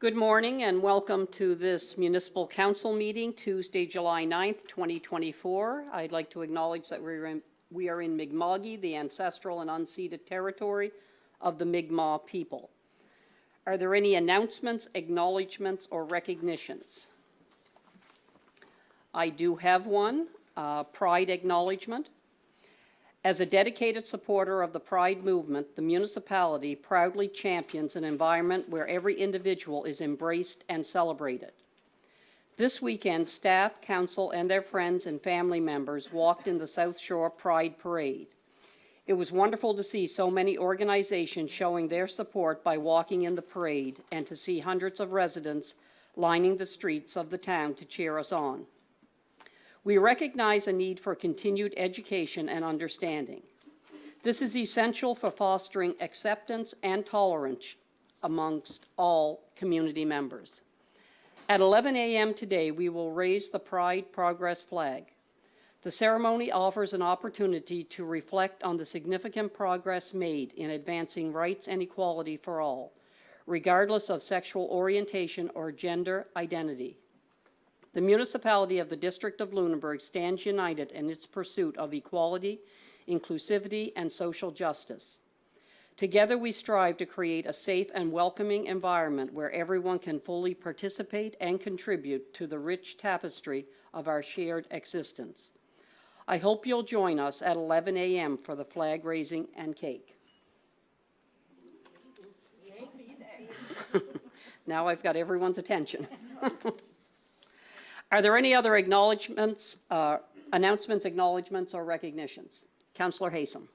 Good morning and welcome to this Municipal Council meeting, Tuesday, July 9th, 2024. I'd like to acknowledge that we are in Mi'kma'ki, the ancestral and unceded territory of the Mi'kmaq people. Are there any announcements, acknowledgements, or recognitions? I do have one, Pride acknowledgement. As a dedicated supporter of the Pride movement, the municipality proudly champions an environment where every individual is embraced and celebrated. This weekend, staff, council, and their friends and family members walked in the South Shore Pride Parade. It was wonderful to see so many organizations showing their support by walking in the parade and to see hundreds of residents lining the streets of the town to cheer us on. We recognize a need for continued education and understanding. This is essential for fostering acceptance and tolerance amongst all community members. At 11 a.m. today, we will raise the Pride Progress flag. The ceremony offers an opportunity to reflect on the significant progress made in advancing rights and equality for all, regardless of sexual orientation or gender identity. The municipality of the District of Lunenburg stands united in its pursuit of equality, inclusivity, and social justice. Together, we strive to create a safe and welcoming environment where everyone can fully participate and contribute to the rich tapestry of our shared existence. I hope you'll join us at 11 a.m. for the flag raising and cake. Now I've got everyone's attention. Are there any other acknowledgements, announcements, acknowledgements, or recognitions? Councillor Haysom.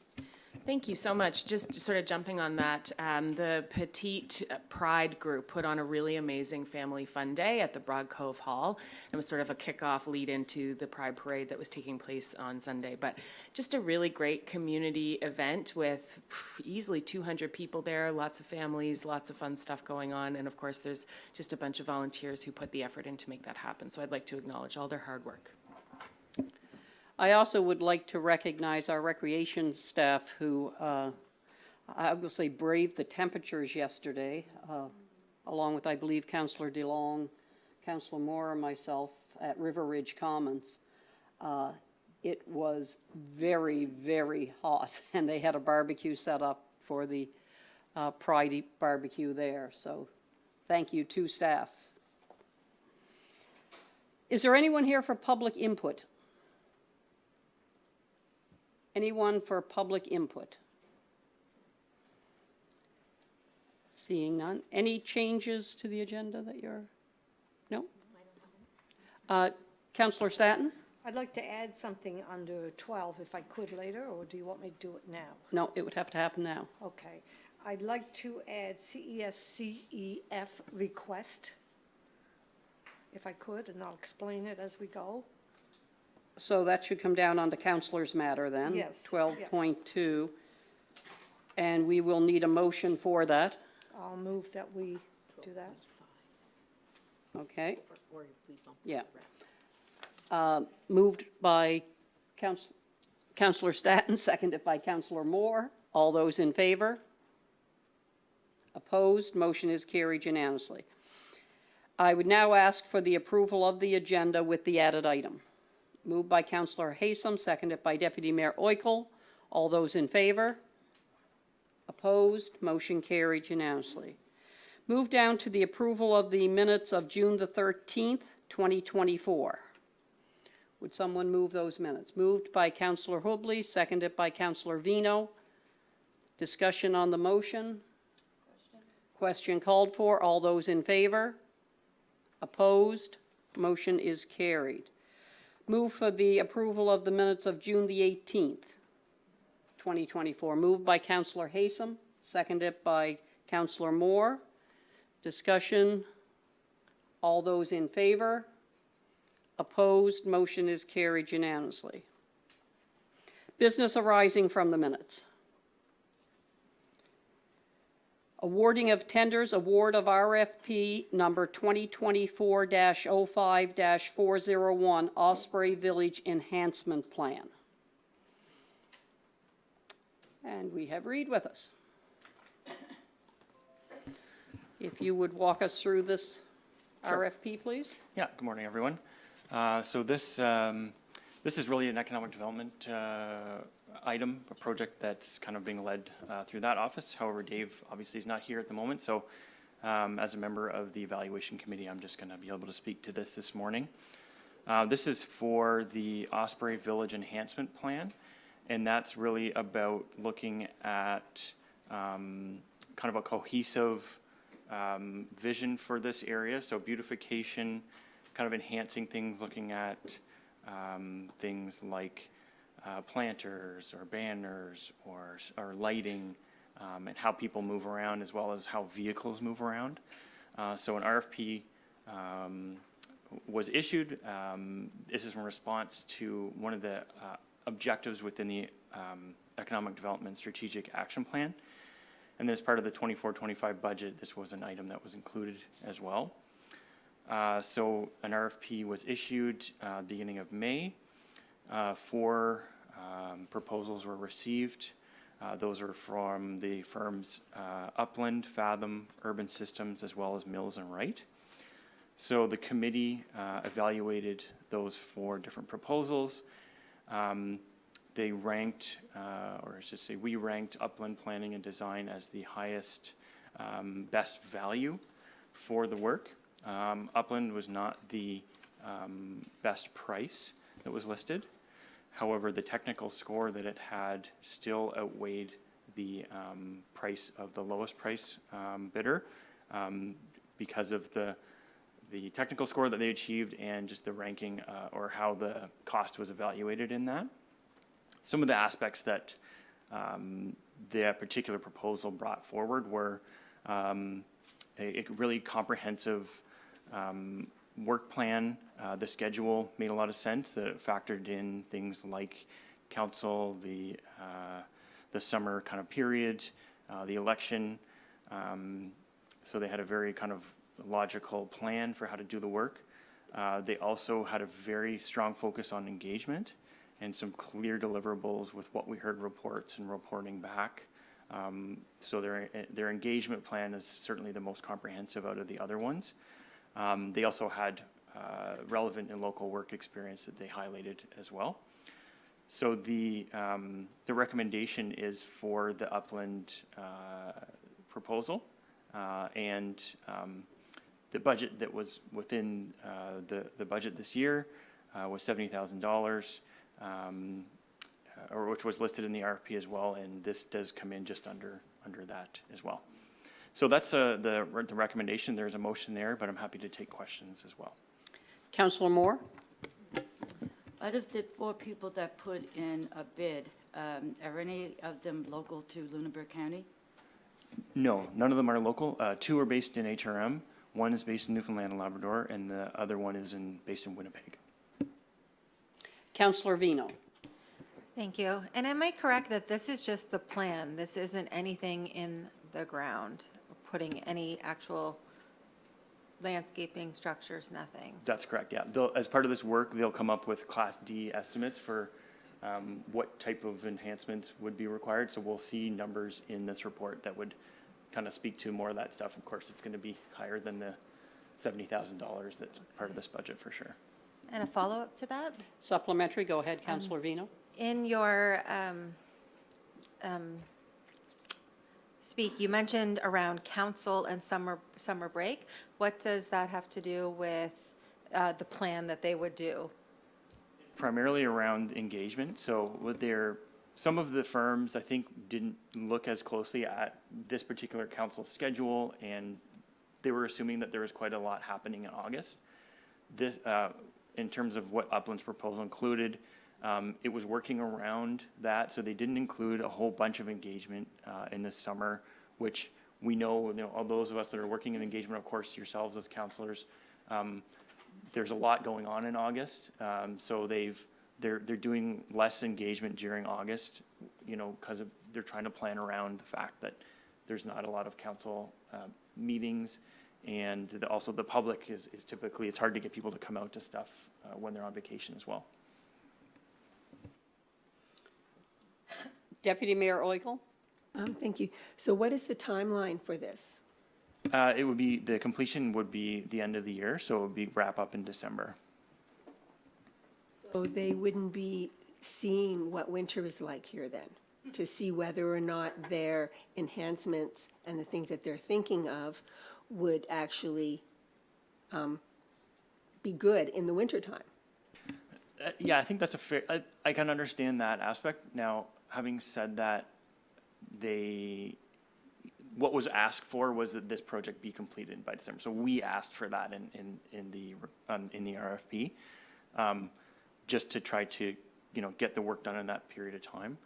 Thank you so much. Just sort of jumping on that, the Petite Pride group put on a really amazing family fun day at the Broad Cove Hall. It was sort of a kickoff lead into the Pride Parade that was taking place on Sunday. But just a really great community event with easily 200 people there, lots of families, lots of fun stuff going on. And of course, there's just a bunch of volunteers who put the effort in to make that happen. So I'd like to acknowledge all their hard work. I also would like to recognize our recreation staff who, I will say, braved the temperatures yesterday, along with, I believe, Councillor DeLong, Councillor Moore, and myself at River Ridge Commons. It was very, very hot, and they had a barbecue set up for the Pride barbecue there. So thank you to staff. Is there anyone here for public input? Anyone for public input? Seeing none. Any changes to the agenda that you're? No? Councillor Stanton? I'd like to add something under 12 if I could later, or do you want me to do it now? No, it would have to happen now. Okay. I'd like to add CES-CEF request, if I could, and I'll explain it as we go. So that should come down on the councillor's matter then. Yes. 12.2. And we will need a motion for that. I'll move that we do that. Okay. Yeah. Moved by Councillor Stanton, seconded by Councillor Moore. All those in favor? Opposed? Motion is carried unanimously. I would now ask for the approval of the agenda with the added item. Moved by Councillor Haysom, seconded by Deputy Mayor Oikel. All those in favor? Opposed? Motion carried unanimously. Move down to the approval of the minutes of June the 13th, 2024. Would someone move those minutes? Moved by Councillor Hubley, seconded by Councillor Vino. Discussion on the motion? Question called for. All those in favor? Opposed? Motion is carried. Move for the approval of the minutes of June the 18th, 2024. Moved by Councillor Haysom, seconded by Councillor Moore. Discussion. All those in favor? Opposed? Motion is carried unanimously. Business arising from the minutes. Awarding of tenders, award of RFP number 2024-05-401, Osprey Village Enhancement Plan. And we have Reed with us. If you would walk us through this RFP, please? Yeah, good morning, everyone. So this is really an economic development item, a project that's kind of being led through that office. However, Dave obviously is not here at the moment, so as a member of the evaluation committee, I'm just going to be able to speak to this morning. This is for the Osprey Village Enhancement Plan, and that's really about looking at kind of a cohesive vision for this area. So beautification, kind of enhancing things, looking at things like planters or banners or lighting, and how people move around as well as how vehicles move around. So an RFP was issued. This is in response to one of the objectives within the Economic Development Strategic Action Plan. And then as part of the 24-25 budget, this was an item that was included as well. So an RFP was issued beginning of May. 4 proposals were received. Those are from the firms Upland, Fathom, Urban Systems, as well as Mills and Wright. So the committee evaluated those 4 different proposals. They ranked, or I should say, we ranked Upland Planning and Design as the highest, best value for the work. Upland was not the best price that was listed. However, the technical score that it had still outweighed the price of the lowest price bidder because of the technical score that they achieved and just the ranking or how the cost was evaluated in that. Some of the aspects that the particular proposal brought forward were a really comprehensive work plan. The schedule made a lot of sense. That it factored in things like council, the summer kind of period, the election. So they had a very kind of logical plan for how to do the work. They also had a very strong focus on engagement and some clear deliverables with what we heard reports and reporting back. So their engagement plan is certainly the most comprehensive out of the other ones. They also had relevant and local work experience that they highlighted as well. So the recommendation is for the Upland proposal, and the budget that was within the budget this year was $70,000, or which was listed in the RFP as well, and this does come in just under that as well. So that's the recommendation. There's a motion there, but I'm happy to take questions as well. Councillor Moore? Out of the 4 people that put in a bid, are any of them local to Lunenburg County? No, none of them are local. 2 are based in HRM. 1 is based in Newfoundland and Labrador, and the other one is based in Winnipeg. Councillor Vino? Thank you. And am I correct that this is just the plan? This isn't anything in the ground, putting any actual landscaping structures, nothing? That's correct, yeah. As part of this work, they'll come up with Class D estimates for what type of enhancements would be required. So we'll see numbers in this report that would kind of speak to more of that stuff. Of course, it's going to be higher than the $70,000 that's part of this budget for sure. And a follow-up to that? Supplementary, go ahead, Councillor Vino. In your speak, you mentioned around council and summer break. What does that have to do with the plan that they would do? Primarily around engagement. So with some of the firms, I think, didn't look as closely at this particular council schedule, and they were assuming that there was quite a lot happening in August. This, in terms of what Upland's proposal included, it was working around that, so they didn't include a whole bunch of engagement in this summer, which we know, all those of us that are working in engagement, of course, yourselves as councillors, there's a lot going on in August, so they're doing less engagement during August, because they're trying to plan around the fact that there's not a lot of council meetings, and also the public is typically, it's hard to get people to come out to stuff when they're on vacation as well. Deputy Mayor Oigel? Thank you. So what is the timeline for this? It would be, the completion would be the end of the year, so it would be wrap up in December. So they wouldn't be seeing what winter is like here then, to see whether or not their enhancements and the things that they're thinking of would actually be good in the wintertime. Yeah, I think that's a fair, I can understand that aspect. Now, having said that, what was asked for was that this project be completed by December. So we asked for that in the RFP, just to try to, get the work done in that period of time.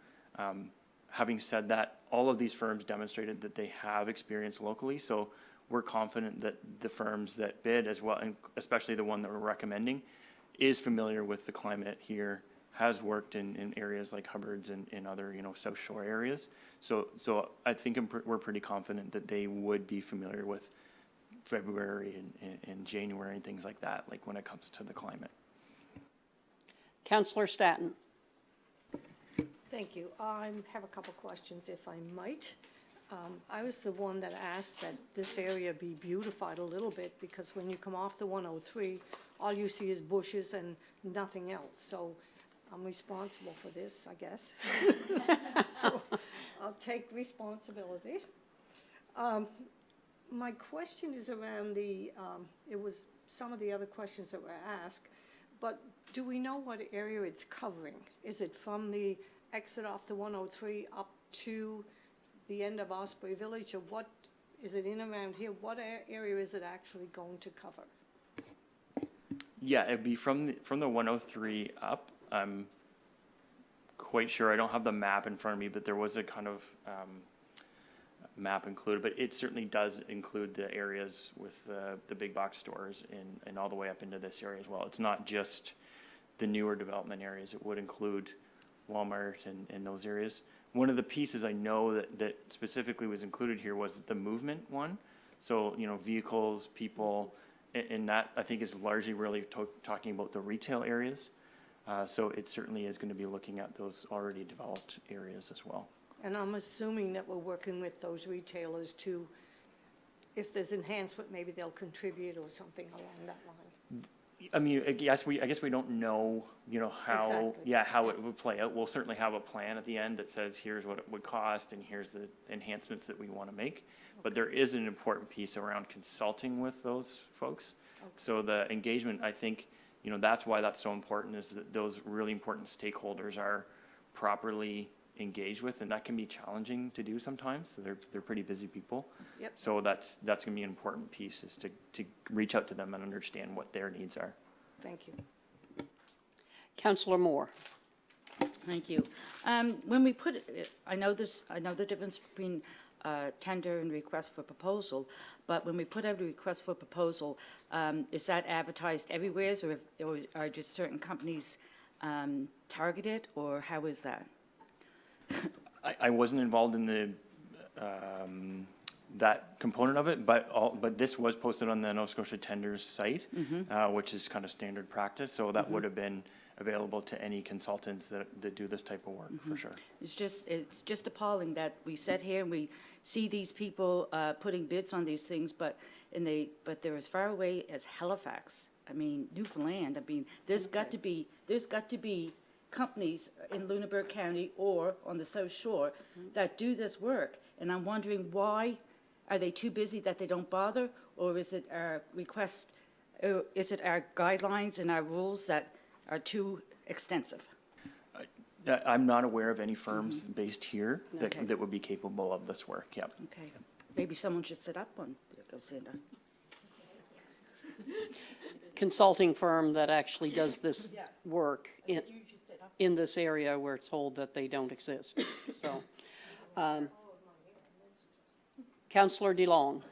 Having said that, all of these firms demonstrated that they have experience locally, so we're confident that the firms that bid as well, and especially the one that we're recommending, is familiar with the climate here, has worked in areas like Hubbard's and in other, South Shore areas. So I think we're pretty confident that they would be familiar with February and January and things like that, like when it comes to the climate. Councillor Staton. Thank you. I have a couple questions, if I might. I was the one that asked that this area be beautified a little bit, because when you come off the 103, all you see is bushes and nothing else. So I'm responsible for this, I guess. So I'll take responsibility. My question is around it was some of the other questions that were asked, but do we know what area it's covering? Is it from the exit off the 103 up to the end of Osprey Village, or what, is it in around here? What area is it actually going to cover? Yeah, it'd be from the 103 up. I'm quite sure, I don't have the map in front of me, but there was a kind of map included, but it certainly does include the areas with the big box stores and all the way up into this area as well. It's not just the newer development areas. It would include Walmart and those areas. One of the pieces I know that specifically was included here was the movement one. So, vehicles, people, and that I think is largely really talking about the retail areas. So it certainly is going to be looking at those already developed areas as well. And I'm assuming that we're working with those retailers to, if there's enhancement, maybe they'll contribute or something along that line. I mean, I guess we don't know, how, Exactly. how it would play out. We'll certainly have a plan at the end that says, here's what it would cost and here's the enhancements that we want to make. But there is an important piece around consulting with those folks. Okay. So the engagement, I think, that's why that's so important, is that those really important stakeholders are properly engaged with, and that can be challenging to do sometimes. So they're pretty busy people. Yep. So that's going to be an important piece, is to reach out to them and understand what their needs are. Thank you. Councillor Moore. Thank you. When we put, I know the difference between tender and request for proposal, but when we put out a request for proposal, is that advertised everywhere, or are just certain companies targeted, or how is that? I wasn't involved in the that component of it, but this was posted on the Nova Scotia Tenders site, which is kind of standard practice. So that would have been available to any consultants that do this type of work, for sure. It's just appalling that we sit here and we see these people putting bids on these things, but they're as far away as Halifax. I mean, Newfoundland. I mean, there's got to be companies in Lunenburg County or on the South Shore that do this work, and I'm wondering why. Are they too busy that they don't bother, or is it our request? Is it our guidelines and our rules that are too extensive? I'm not aware of any firms based here Okay. that would be capable of this work. Yep. Okay, maybe someone should set up one. Go Cinda. Consulting firm that actually does this work in this area, we're told that they don't exist. So, Councillor DeLong.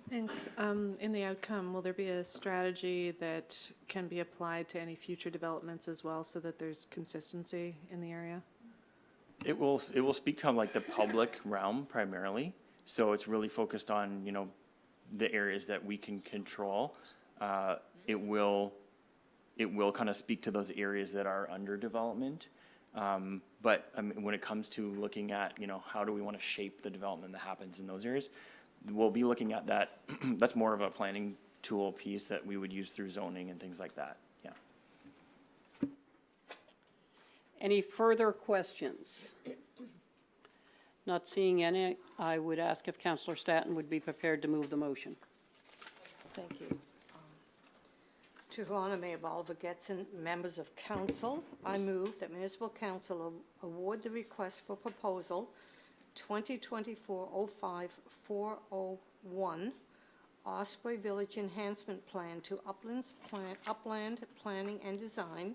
Thanks. In the outcome, will there be a strategy that can be applied to any future developments as well, so that there's consistency in the area? It will speak to like the public realm primarily. So it's really focused on, the areas that we can control. It will kind of speak to those areas that are under development. But I mean, when it comes to looking at, how do we want to shape the development that happens in those areas, we'll be looking at that. That's more of a planning tool piece that we would use through zoning and things like that, yeah. Any further questions? Not seeing any, I would ask if Councillor Staton would be prepared to move the motion. Thank you. To Her Honor Mayor Bolivar Getson, members of council, I move that municipal council award the request for proposal 2024-05-401 Osprey Village Enhancement Plan to Upland Planning and Design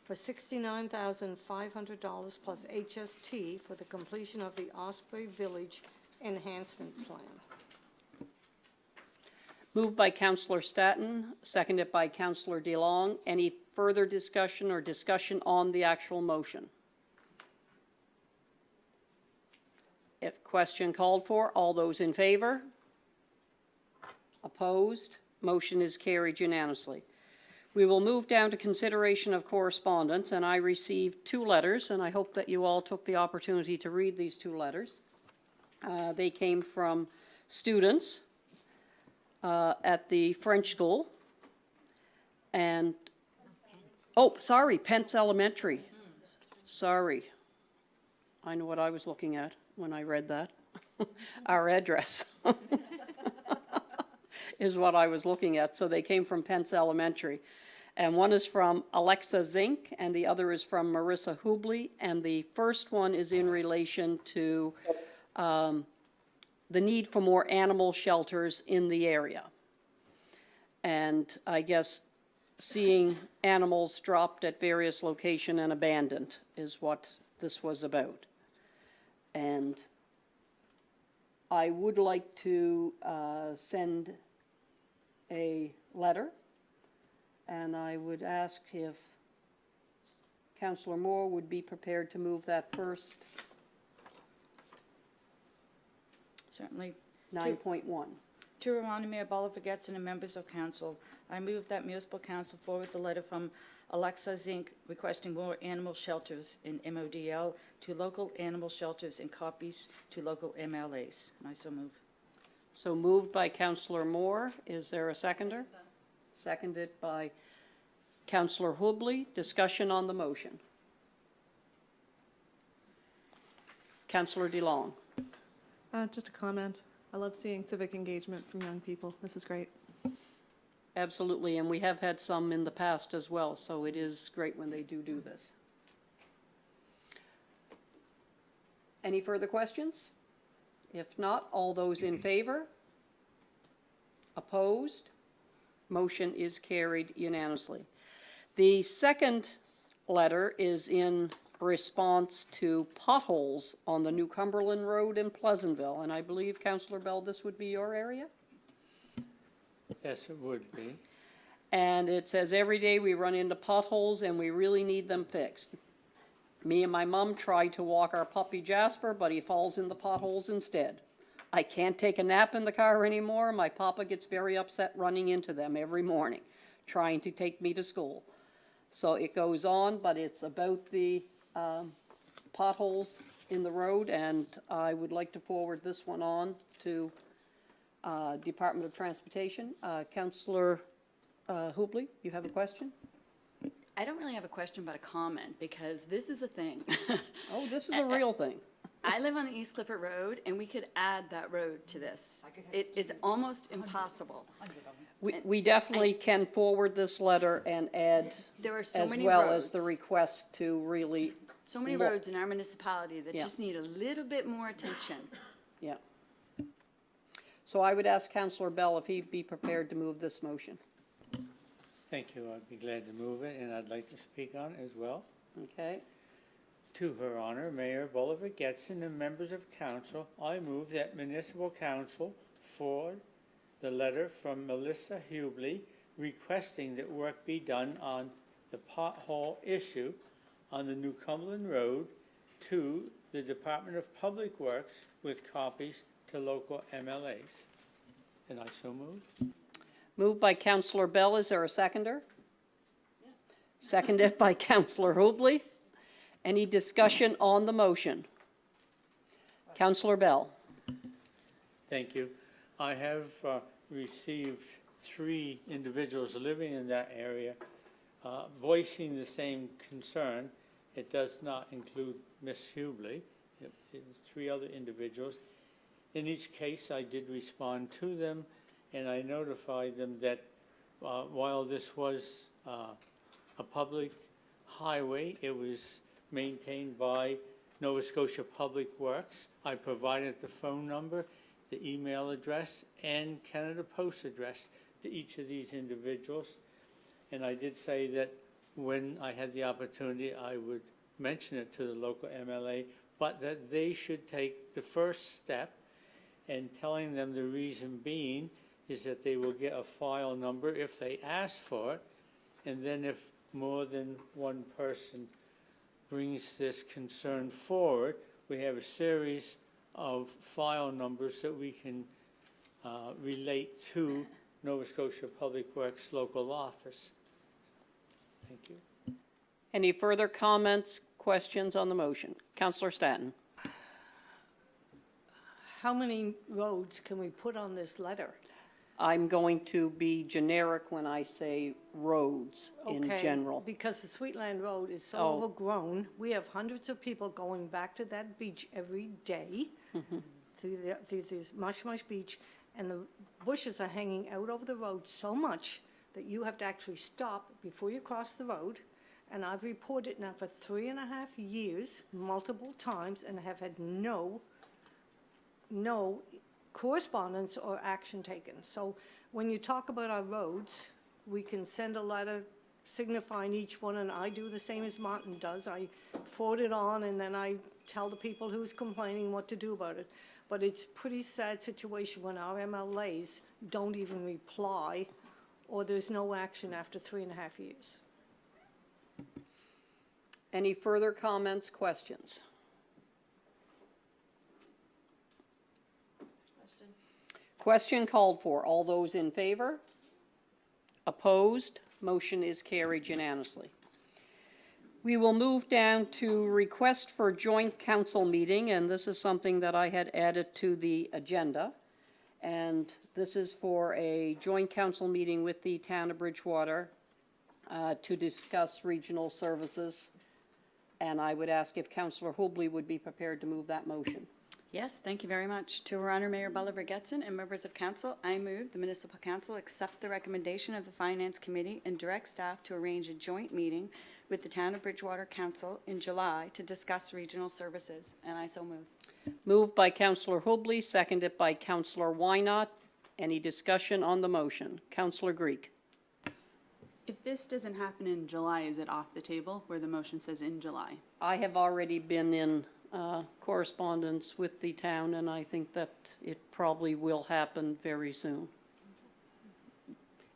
for $69,500 plus HST for the completion of the Osprey Village Enhancement Plan. Moved by Councillor Staton, seconded by Councillor DeLong. Any further discussion or discussion on the actual motion? If question called for, all those in favor? Opposed? Motion is carried unanimously. We will move down to consideration of correspondence, and I received 2 letters, and I hope that you all took the opportunity to read these 2 letters. They came from students at the French school, and, oh, sorry, Pence Elementary. Sorry. I know what I was looking at when I read that. Our address is what I was looking at. So they came from Pence Elementary. And one is from Alexa Zink, and the other is from Marissa Hubley. And the first one is in relation to the need for more animal shelters in the area. And I guess seeing animals dropped at various locations and abandoned is what this was about. And I would like to send a letter, and I would ask if Councillor Moore would be prepared to move that first, Certainly. 9.1. To Her Honor Mayor Bolivar Getson and members of council, I move that municipal council forward the letter from Alexa Zink requesting more animal shelters in MODL to local animal shelters and copies to local MLAs. And I so move. So moved by Councillor Moore. Is there a seconder? Seconded by Councillor Hubley. Discussion on the motion. Councillor DeLong. Just a comment. I love seeing civic engagement from young people. This is great. Absolutely, and we have had some in the past as well, so it is great when they do this. Any further questions? If not, all those in favor? Opposed? Motion is carried unanimously. The second letter is in response to potholes on the New Cumberland Road in Pleasantville, and I believe, Councillor Bell, this would be your area? Yes, it would be. And it says, every day we run into potholes and we really need them fixed. Me and my mom tried to walk our puppy Jasper, but he falls in the potholes instead. I can't take a nap in the car anymore. My papa gets very upset running into them every morning, trying to take me to school. So it goes on, but it's about the potholes in the road, and I would like to forward this one on to Department of Transportation. Councillor Hubley, you have a question? I don't really have a question, but a comment, because this is a thing. Oh, this is a real thing. I live on the East Clifford Road, and we could add that road to this. It is almost impossible. We definitely can forward this letter and add, There are so as many well as the roads. request to really, So many look. roads in our municipality that Yeah. just need a little bit more attention. yeah. So I would ask Councillor Bell if he'd be prepared to move this motion. Thank you. I'd be glad to move it, and I'd like to speak on it as well. Okay? To Her Honor, Mayor Bolivar Getson and members of council, I move that municipal council forward the letter from Melissa Hubley requesting that work be done on the pothole issue on the New Cumberland Road to the Department of Public Works with copies to local MLAs. And I so move. Moved by Councillor Bell. Is there a seconder? Yes. Seconded by Councillor Hubley. Any discussion on the motion? Councillor Bell. Thank you. I have received 3 individuals living in that area voicing the same concern. It does not include Miss Hubley. It's 3 other individuals. In each case, I did respond to them, and I notified them that while this was a public highway, it was maintained by Nova Scotia Public Works. I provided the phone number, the email address, and Canada Post address to each of these individuals. And I did say that when I had the opportunity, I would mention it to the local MLA, but that they should take the first step, and telling them the reason being is that they will get a file number if they ask for it, and then if more than one person brings this concern forward, we have a series of file numbers that we can relate to Nova Scotia Public Works local office. Thank you. Any further comments, questions on the motion? Councillor Stanton. How many roads can we put on this letter? I'm going to be generic when I say roads in Okay, general. because the Sweetland Road is so Oh. overgrown. We have hundreds of people going back to that beach every day through this Mush Beach, and the bushes are hanging out over the road so much that you have to actually stop before you cross the road. And I've reported now for 3.5 years, multiple times, and have had no correspondence or action taken. So when you talk about our roads, we can send a letter signifying each one, and I do the same as Martin does. I forward it on, and then I tell the people who's complaining what to do about it. But it's a pretty sad situation when our MLAs don't even reply, or there's no action after 3.5 years. Any further comments, questions? Question called for. All those in favor? Opposed? Motion is carried unanimously. We will move down to request for joint council meeting, and this is something that I had added to the agenda. And this is for a joint council meeting with the town of Bridgewater to discuss regional services. And I would ask if Councillor Hubley would be prepared to move that motion. Yes, thank you very much. To Her Honor Mayor Bolivar Getson and members of council, I move the municipal council accept the recommendation of the Finance Committee and direct staff to arrange a joint meeting with the Town of Bridgewater Council in July to discuss regional services, and I so move. Moved by Councillor Hubley, seconded by Councillor Wynot. Any discussion on the motion? Councillor Greek. If this doesn't happen in July, is it off the table where the motion says in July? I have already been in correspondence with the town, and I think that it probably will happen very soon.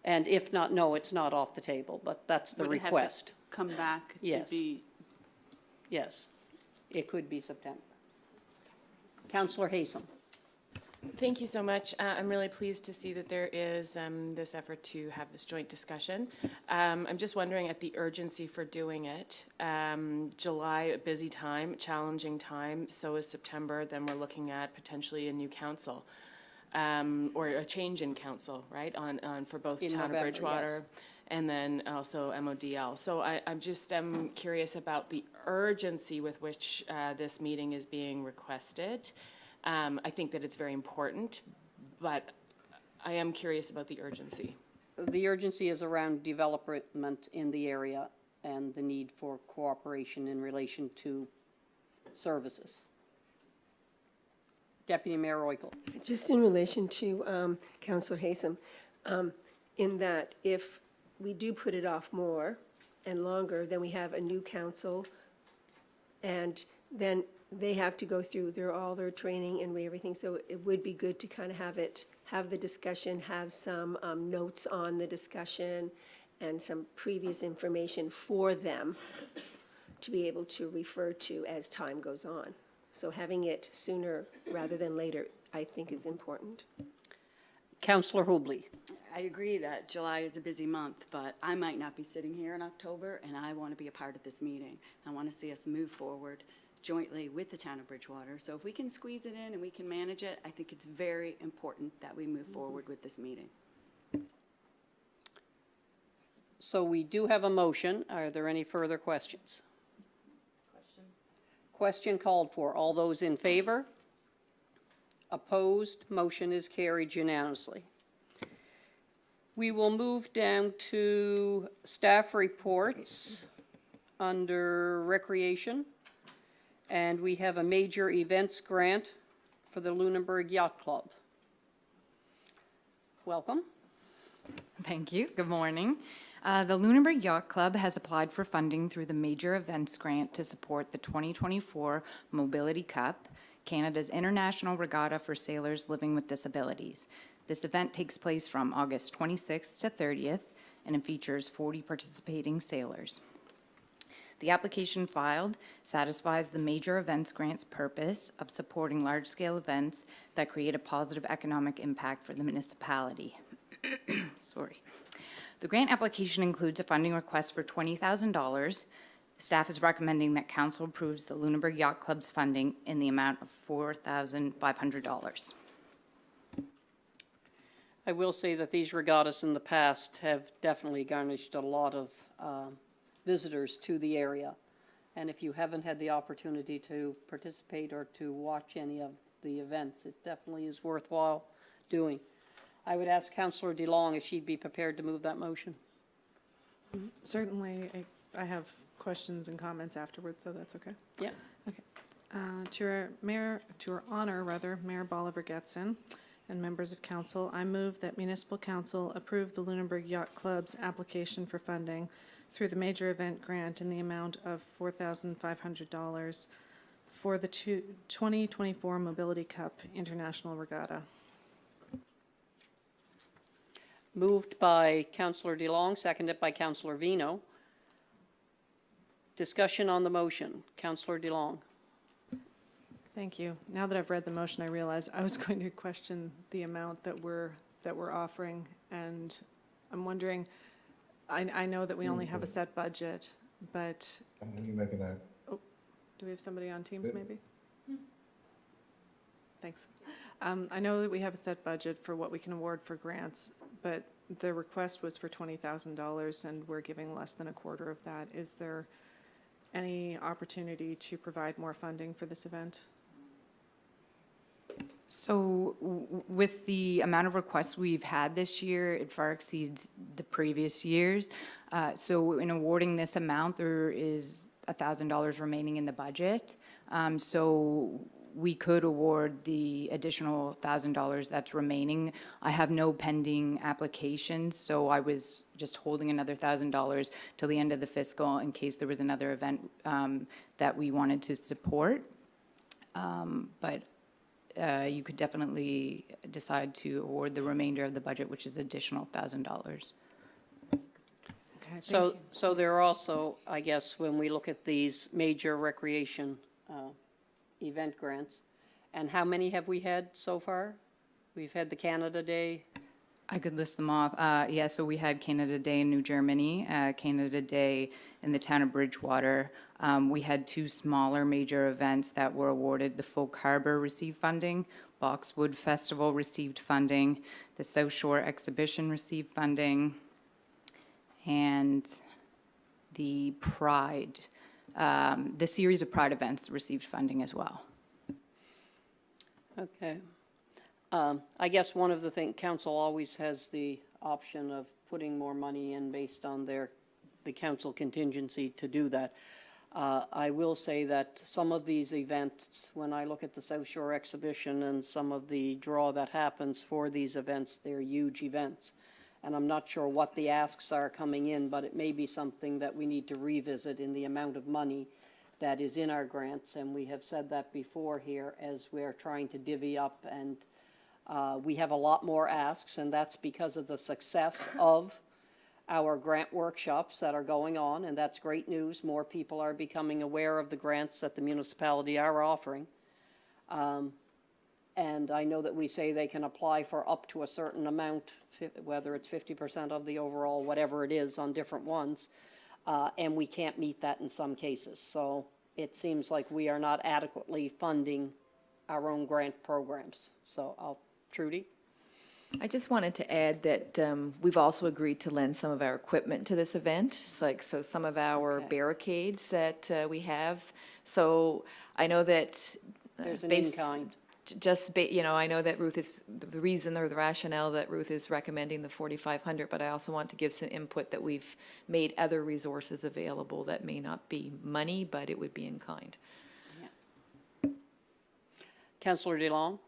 And if not, no, it's not off the table, but that's the Would it have to request. come back to Yes. be, Yes, it could be September. Councillor Haysom. Thank you so much. I'm really pleased to see that there is this effort to have this joint discussion. I'm just wondering at the urgency for doing it. July, a busy time, challenging time, so is September. Then we're looking at potentially a new council or a change in council, right, on for both In Town of November, Bridgewater and then also MODL. So I'm just curious about the urgency with which this meeting is being requested. I think that it's very important, but I am curious about the urgency. The urgency is around development in the area and the need for cooperation in relation to services. Deputy Mayor Royko. Just in relation to Councillor Haysom, in that if we do put it off more and longer, then we have a new council, and then they have to go through all their training and everything, so it would be good to kind of have the discussion, have some notes on the discussion and some previous information for them to be able to refer to as time goes on. So having it sooner rather than later, I think, is important. Councillor Hubley. I agree that July is a busy month, but I might not be sitting here in October, and I want to be a part of this meeting. I want to see us move forward jointly with the town of Bridgewater. So if we can squeeze it in and we can manage it, I think it's very important that we move forward with this meeting. So we do have a motion. Are there any further questions? Question called for. All those in favor? Opposed? Motion is carried unanimously. We will move down to staff reports under Recreation. And we have a major events grant for the Lunenburg Yacht Club. Welcome. Thank you. Good morning. The Lunenburg Yacht Club has applied for funding through the Major Events Grant to support the 2024 Mobility Cup, Canada's international regatta for sailors living with disabilities. This event takes place from August 26th to 30th, and it features 40 participating sailors. The application filed satisfies the Major Events Grant's purpose of supporting large-scale events that create a positive economic impact for the municipality. Sorry. The grant application includes a funding request for $20,000. Staff is recommending that council approves the Lunenburg Yacht Club's funding in the amount of $4,500. I will say that these regattas in the past have definitely garnished a lot of visitors to the area. And if you haven't had the opportunity to participate or to watch any of the events, it definitely is worthwhile doing. I would ask Councillor DeLong if she'd be prepared to move that motion. Certainly, I have questions and comments afterwards, so that's okay. Yeah. To our honor, Mayor Bolivar Getson and members of council, I move that municipal council approve the Lunenburg Yacht Club's application for funding through the Major Event Grant in the amount of $4,500 for the 2024 Mobility Cup International Regatta. Moved by Councillor DeLong, seconded by Councillor Vino. Discussion on the motion. Councillor DeLong. Thank you. Now that I've read the motion, I realize I was going to question the amount that we're offering, and I'm wondering, I know that we only have a set budget, but. Oh, do we have somebody on Teams maybe? Thanks. I know that we have a set budget for what we can award for grants, but the request was for $20,000 and we're giving less than a quarter of that. Is there any opportunity to provide more funding for this event? So with the amount of requests we've had this year, it far exceeds the previous years. So in awarding this amount, there is $1,000 remaining in the budget. So we could award the additional $1,000 that's remaining. I have no pending applications, so I was just holding another $1,000 till the end of the fiscal in case there was another event that we wanted to support. But you could definitely decide to award the remainder of the budget, which is additional $1,000. Okay, So there are also, I guess, when we look at these major recreation event grants, and how many have we had so far? We've had the Canada Day. I could list them off. Yeah, so we had Canada Day in New Germany, Canada Day in the town of Bridgewater. We had two smaller major events that were awarded. The Folk Harbor received funding, Boxwood Festival received funding, the South Shore Exhibition received funding, and the Pride, the series of Pride events received funding as well. Okay. I guess one of the things, council always has the option of putting more money in based on the council contingency to do that. I will say that some of these events, when I look at the South Shore Exhibition and some of the draw that happens for these events, they're huge events. And I'm not sure what the asks are coming in, but it may be something that we need to revisit in the amount of money that is in our grants. And we have said that before here as we're trying to divvy up, and we have a lot more asks, and that's because of the success of our grant workshops that are going on, and that's great news. More people are becoming aware of the grants that the municipality are offering. And I know that we say they can apply for up to a certain amount, whether it's 50% of the overall, whatever it is on different ones, and we can't meet that in some cases. So it seems like we are not adequately funding our own grant programs. So Trudy? I just wanted to add that we've also agreed to lend some of our equipment to this event, so some of our Okay. barricades that we have. So I know that. There's an base- in-kind. I know that Ruth is, the reason or the rationale that Ruth is recommending the 4,500, but I also want to give some input that we've made other resources available that may not be money, but it would be in kind. Councillor DeLong?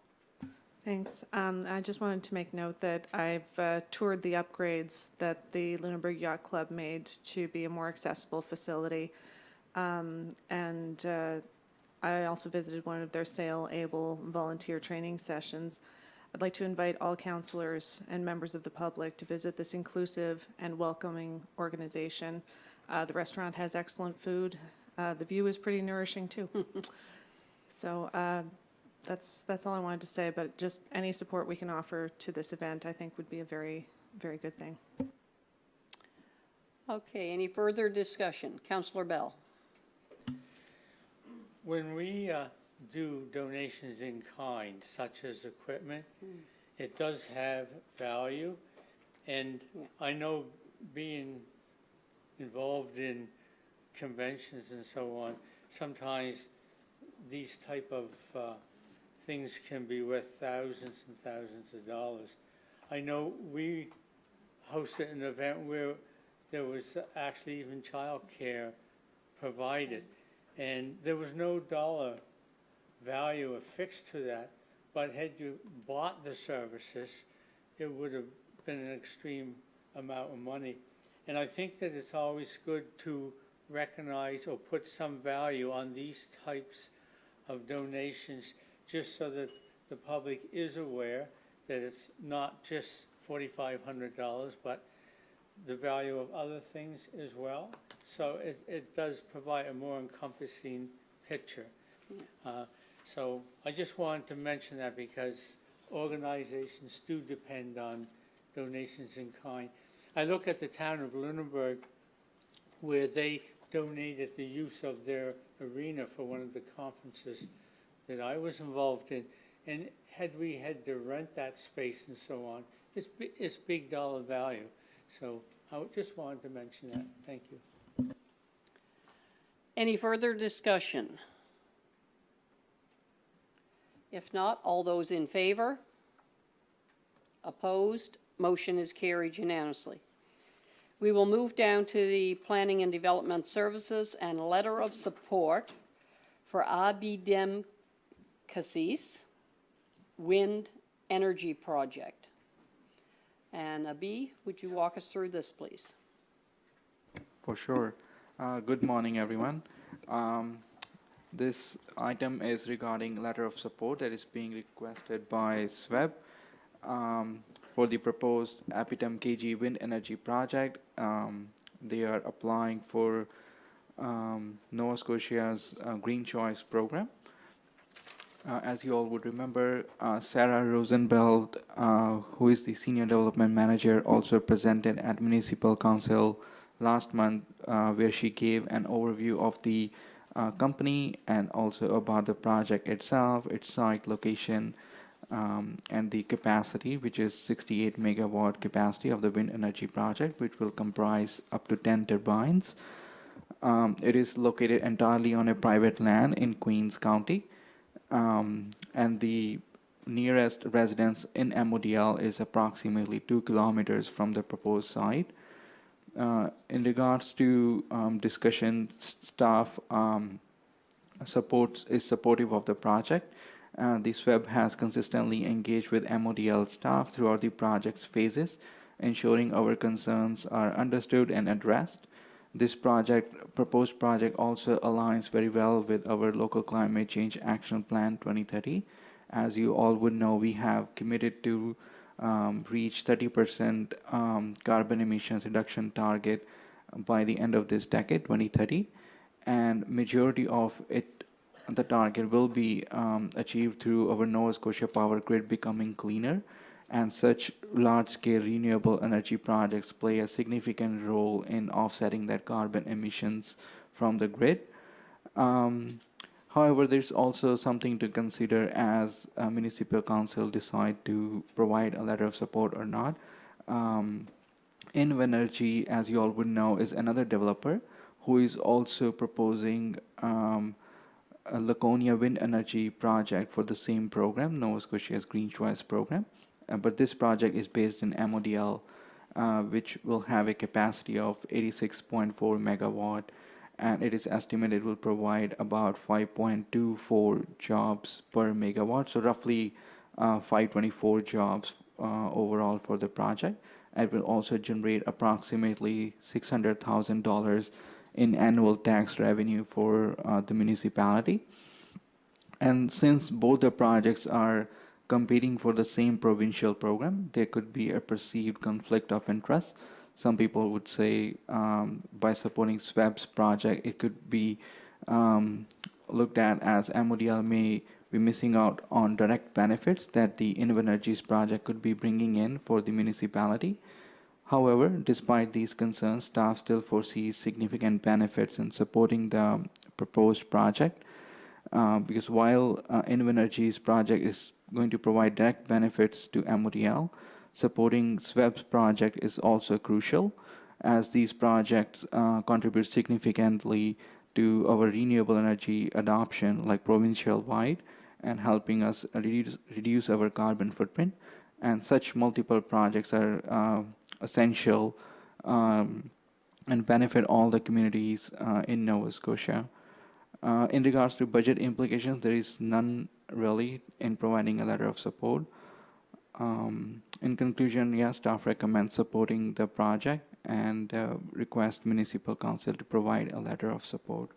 Thanks. I just wanted to make note that I've toured the upgrades that the Lunenburg Yacht Club made to be a more accessible facility. And I also visited one of their sail-able volunteer training sessions. I'd like to invite all councillors and members of the public to visit this inclusive and welcoming organization. The restaurant has excellent food. The view is pretty nourishing, too. So that's all I wanted to say, but just any support we can offer to this event, I think, would be a very, very good thing. Okay, any further discussion? Councillor Bell? When we do donations in kind, such as equipment, it does have value. And I know, being involved in conventions and so on, sometimes these type of things can be worth thousands and thousands of dollars. I know we hosted an event where there was actually even childcare provided, and there was no dollar value affixed to that, but had you bought the services, it would have been an extreme amount of money. And I think that it's always good to recognize or put some value on these types of donations, just so that the public is aware that it's not just $4,500, but the value of other things as well. So it does provide a more encompassing picture. So I just wanted to mention that, because organizations do depend on donations in kind. I look at the town of Lunenburg, where they donated the use of their arena for one of the conferences that I was involved in, and had we had to rent that space and so on, it's big dollar value. So I just wanted to mention that. Thank you. Any further discussion? If not, all those in favor? Opposed? Motion is carried unanimously. We will move down to the Planning and Development Services and letter of support for Abidem Cassis Wind Energy Project. And Abi, would you walk us through this, please? For sure. Good morning, everyone. This item is regarding letter of support that is being requested by SWEB for the proposed Apitum KG Wind Energy Project. They are applying for Nova Scotia's Green Choice program. As you all would remember, Sarah Rosenbeld, who is the Senior Development Manager, also presented at Municipal Council last month, where she gave an overview of the company and also about the project itself, its site location, and the capacity, which is 68 megawatt capacity of the wind energy project, which will comprise up to 10 turbines. It is located entirely on a private land in Queens County. And the nearest residence in MODL is approximately 2 kilometers from the proposed site. In regards to discussion, staff is supportive of the project. The SWEB has consistently engaged with MODL staff throughout the project's phases, ensuring our concerns are understood and addressed. This proposed project also aligns very well with our local climate change action plan 2030. As you all would know, we have committed to reach 30% carbon emissions reduction target by the end of this decade, 2030, and majority of the target will be achieved through our Nova Scotia power grid becoming cleaner. And such large-scale renewable energy projects play a significant role in offsetting that carbon emissions from the grid. However, there's also something to consider as a municipal council decide to provide a letter of support or not. Invenergy, as you all would know, is another developer who is also proposing a Laconia wind energy project for the same program, Nova Scotia's Green Choice program. But this project is based in MODL, which will have a capacity of 86.4 megawatt, and it is estimated will provide about 5.24 jobs per megawatt, so roughly 524 jobs overall for the project. It will also generate approximately $600,000 in annual tax revenue for the municipality. And since both the projects are competing for the same provincial program, there could be a perceived conflict of interest. Some people would say by supporting SWEB's project, it could be looked at as MODL may be missing out on direct benefits that the Invenergy's project could be bringing in for the municipality. However, despite these concerns, staff still foresees significant benefits in supporting the proposed project because while Invenergy's project is going to provide direct benefits to MODL, supporting SWEB's project is also crucial as these projects contribute significantly to our renewable energy adoption like provincial-wide and helping us reduce our carbon footprint. And such multiple projects are essential and benefit all the communities in Nova Scotia. In regards to budget implications, there is none really in providing a letter of support. In conclusion, yes, staff recommends supporting the project and request Municipal Council to provide a letter of support.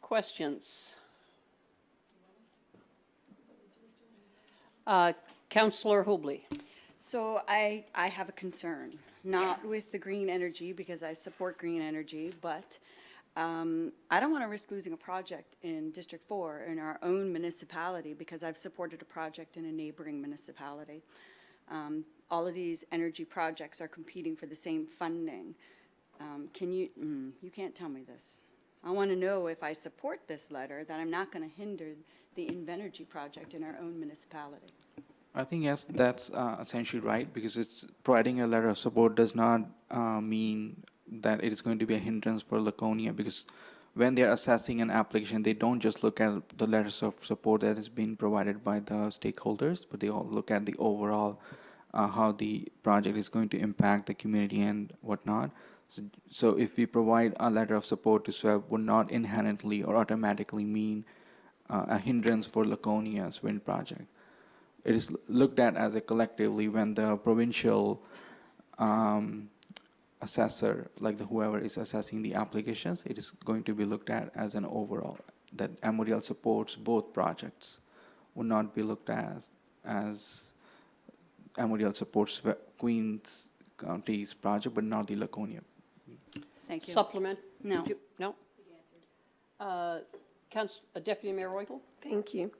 Questions? Councillor Hubley. So I have a concern, not with the green energy, because I support green energy, but I don't want to risk losing a project in District 4 in our own municipality because I've supported a project in a neighboring municipality. All of these energy projects are competing for the same funding. You can't tell me this. I want to know if I support this letter that I'm not going to hinder the Invenergy project in our own municipality. I think, yes, that's essentially right because it's providing a letter of support does not mean that it is going to be a hindrance for Laconia because when they're assessing an application, they don't just look at the letters of support that is being provided by the stakeholders, but they all look at the overall how the project is going to impact the community and whatnot. So if we provide a letter of support to SWEB would not inherently or automatically mean a hindrance for Laconia's wind project. It is looked at as a collectively when the provincial assessor, like whoever is assessing the applications, it is going to be looked at as an overall, that MODL supports both projects, would not be looked at as MODL supports Queens County's project, but not the Laconia. Thank you. Supplement? No. No? Deputy Mayor Royal? Thank you.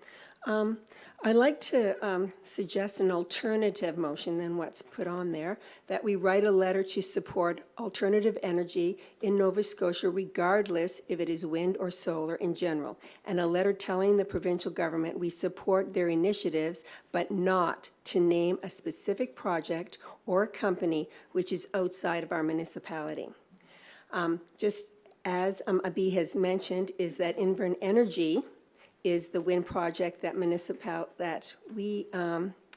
I'd like to suggest an alternative motion than what's put on there, that we write a letter to support alternative energy in Nova Scotia regardless if it is wind or solar in general, and a letter telling the provincial government we support their initiatives, but not to name a specific project or company which is outside of our municipality. Just as Abhi has mentioned, is that Invern Energy is the wind project that we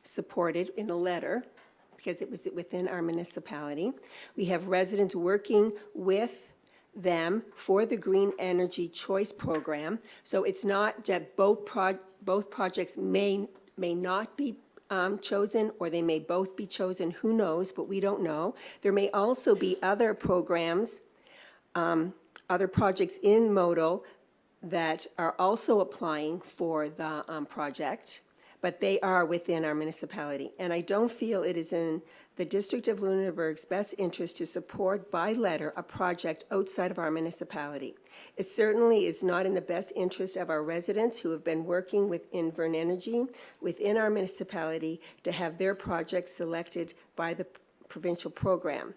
supported in a letter because it was within our municipality. We have residents working with them for the Green Energy Choice Program. So it's not that both projects may not be chosen, or they may both be chosen, who knows, but we don't know. There may also be other programs, other projects in Modal that are also applying for the project, but they are within our municipality. And I don't feel it is in the District of Lunenburg's best interest to support by letter a project outside of our municipality. It certainly is not in the best interest of our residents who have been working with Invern Energy within our municipality to have their project selected by the provincial program.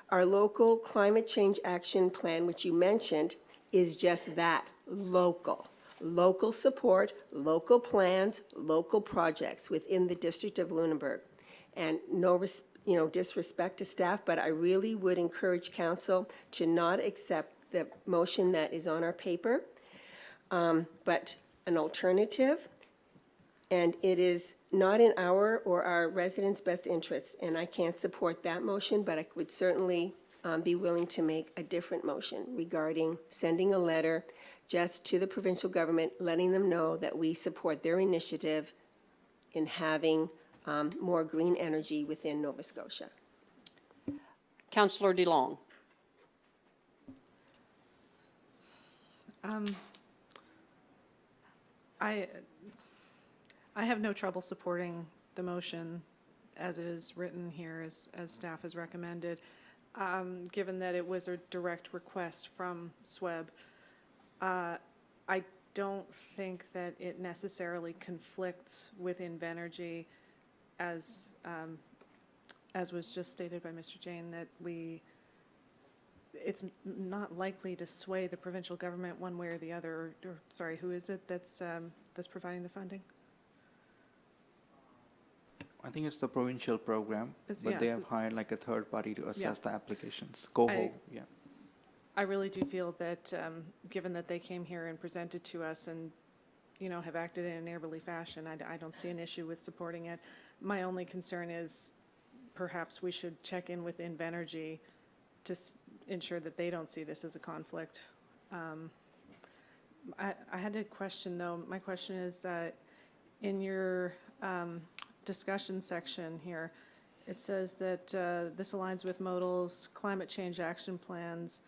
Our local climate change action plan, which you mentioned, is just that, local. Local support, local plans, local projects within the District of Lunenburg. And no disrespect to staff, but I really would encourage council to not accept the motion that is on our paper, but an alternative. And it is not in our or our residents' best interest, and I can't support that motion, but I would certainly be willing to make a different motion regarding sending a letter just to the provincial government, letting them know that we support their initiative in having more green energy within Nova Scotia. Councillor DeLong. I have no trouble supporting the motion as it is written here, as staff has recommended, given that it was a direct request from SWEB. I don't think that it necessarily conflicts with Invenergy, as was just stated by Mr. Jane, that it's not likely to sway the provincial government one way or the other. Or sorry, who is it that's providing the funding? I think it's the provincial program, It's- but yeah, they it's have hired like a third party to assess the applications. Yeah. I really do feel that, given that they came here and presented to us and, have acted in a neighborly fashion, I don't see an issue with supporting it. My only concern is perhaps we should check in with Invenergy to ensure that they don't see this as a conflict. I had a question, though. My question is, in your discussion section here, it says that this aligns with Modal's climate change action plans,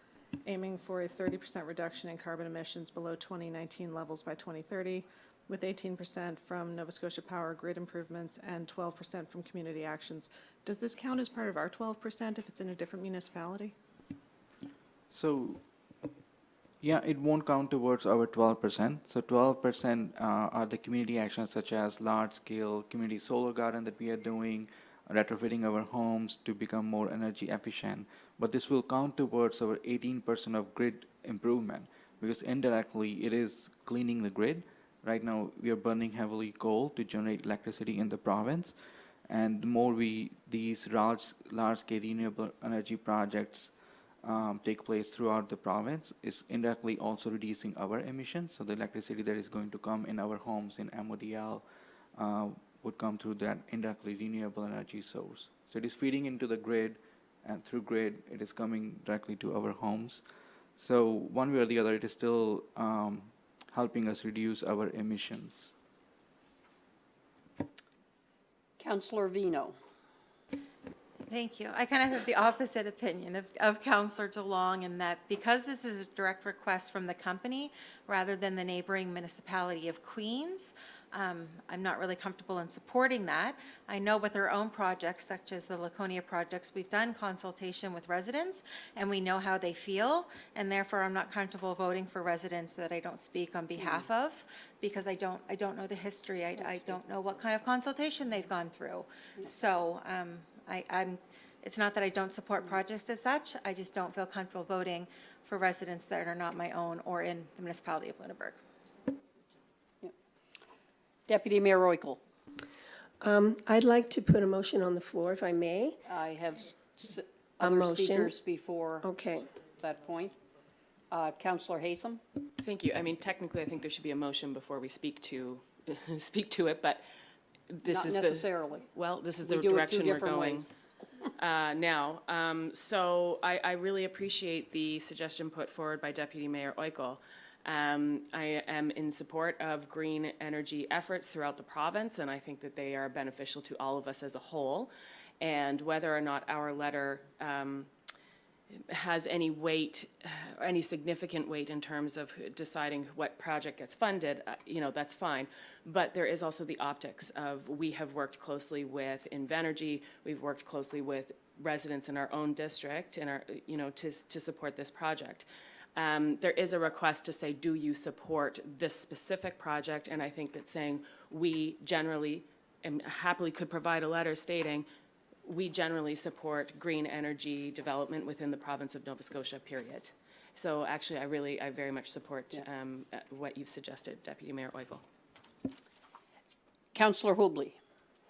aiming for a 30% reduction in carbon emissions below 2019 levels by 2030, with 18% from Nova Scotia Power grid improvements and 12% from community actions. Does this count as part of our 12% if it's in a different municipality? So, yeah, it won't count towards our 12%. So 12% are the community actions such as large-scale community solar garden that we are doing, retrofitting our homes to become more energy efficient. But this will count towards our 18% of grid improvement, because indirectly it is cleaning the grid. Right now we are burning heavily coal to generate electricity in the province, and the more these large-scale renewable energy projects take place throughout the province, is indirectly also reducing our emissions. So the electricity that is going to come in our homes in MODL would come through that indirectly renewable energy source. So it is feeding into the grid, and through grid it is coming directly to our homes. So one way or the other, it is still helping us reduce our emissions. Councillor Vino. Thank you. I kind of have the opposite opinion of Councillor DeLong, in that because this is a direct request from the company rather than the neighboring municipality of Queens, I'm not really comfortable in supporting that. I know with our own projects, such as the Laconia projects, we've done consultation with residents and we know how they feel, and therefore I'm not comfortable voting for residents that I don't speak on behalf of, because I don't know the history. I don't know what kind of consultation they've gone through. So it's not that I don't support projects as such, I just don't feel comfortable voting for residents that are not my own or in the municipality of Lunenburg. Deputy Mayor Royko. I'd like to put a motion on the floor, if I may. I have A other motion. speakers before Okay. that point. Councillor Haysom. Thank you. I mean, technically, I think there should be a motion before we speak to it, but this Not is necessarily. Well, this is We the do it two direction we're different going ways. now. So I really appreciate the suggestion put forward by Deputy Mayor Oikel. I am in support of green energy efforts throughout the province, and I think that they are beneficial to all of us as a whole. And whether or not our letter has any weight, any significant weight in terms of deciding what project gets funded, that's fine. But there is also the optics of, we have worked closely with Invenergy, we've worked closely with residents in our own district, in our, to support this project. There is a request to say, do you support this specific project? And I think that saying we generally and happily could provide a letter stating we generally support green energy development within the province of Nova Scotia, period. So actually, I very much support what you've suggested, Deputy Mayor Oigel. Councillor Hubley.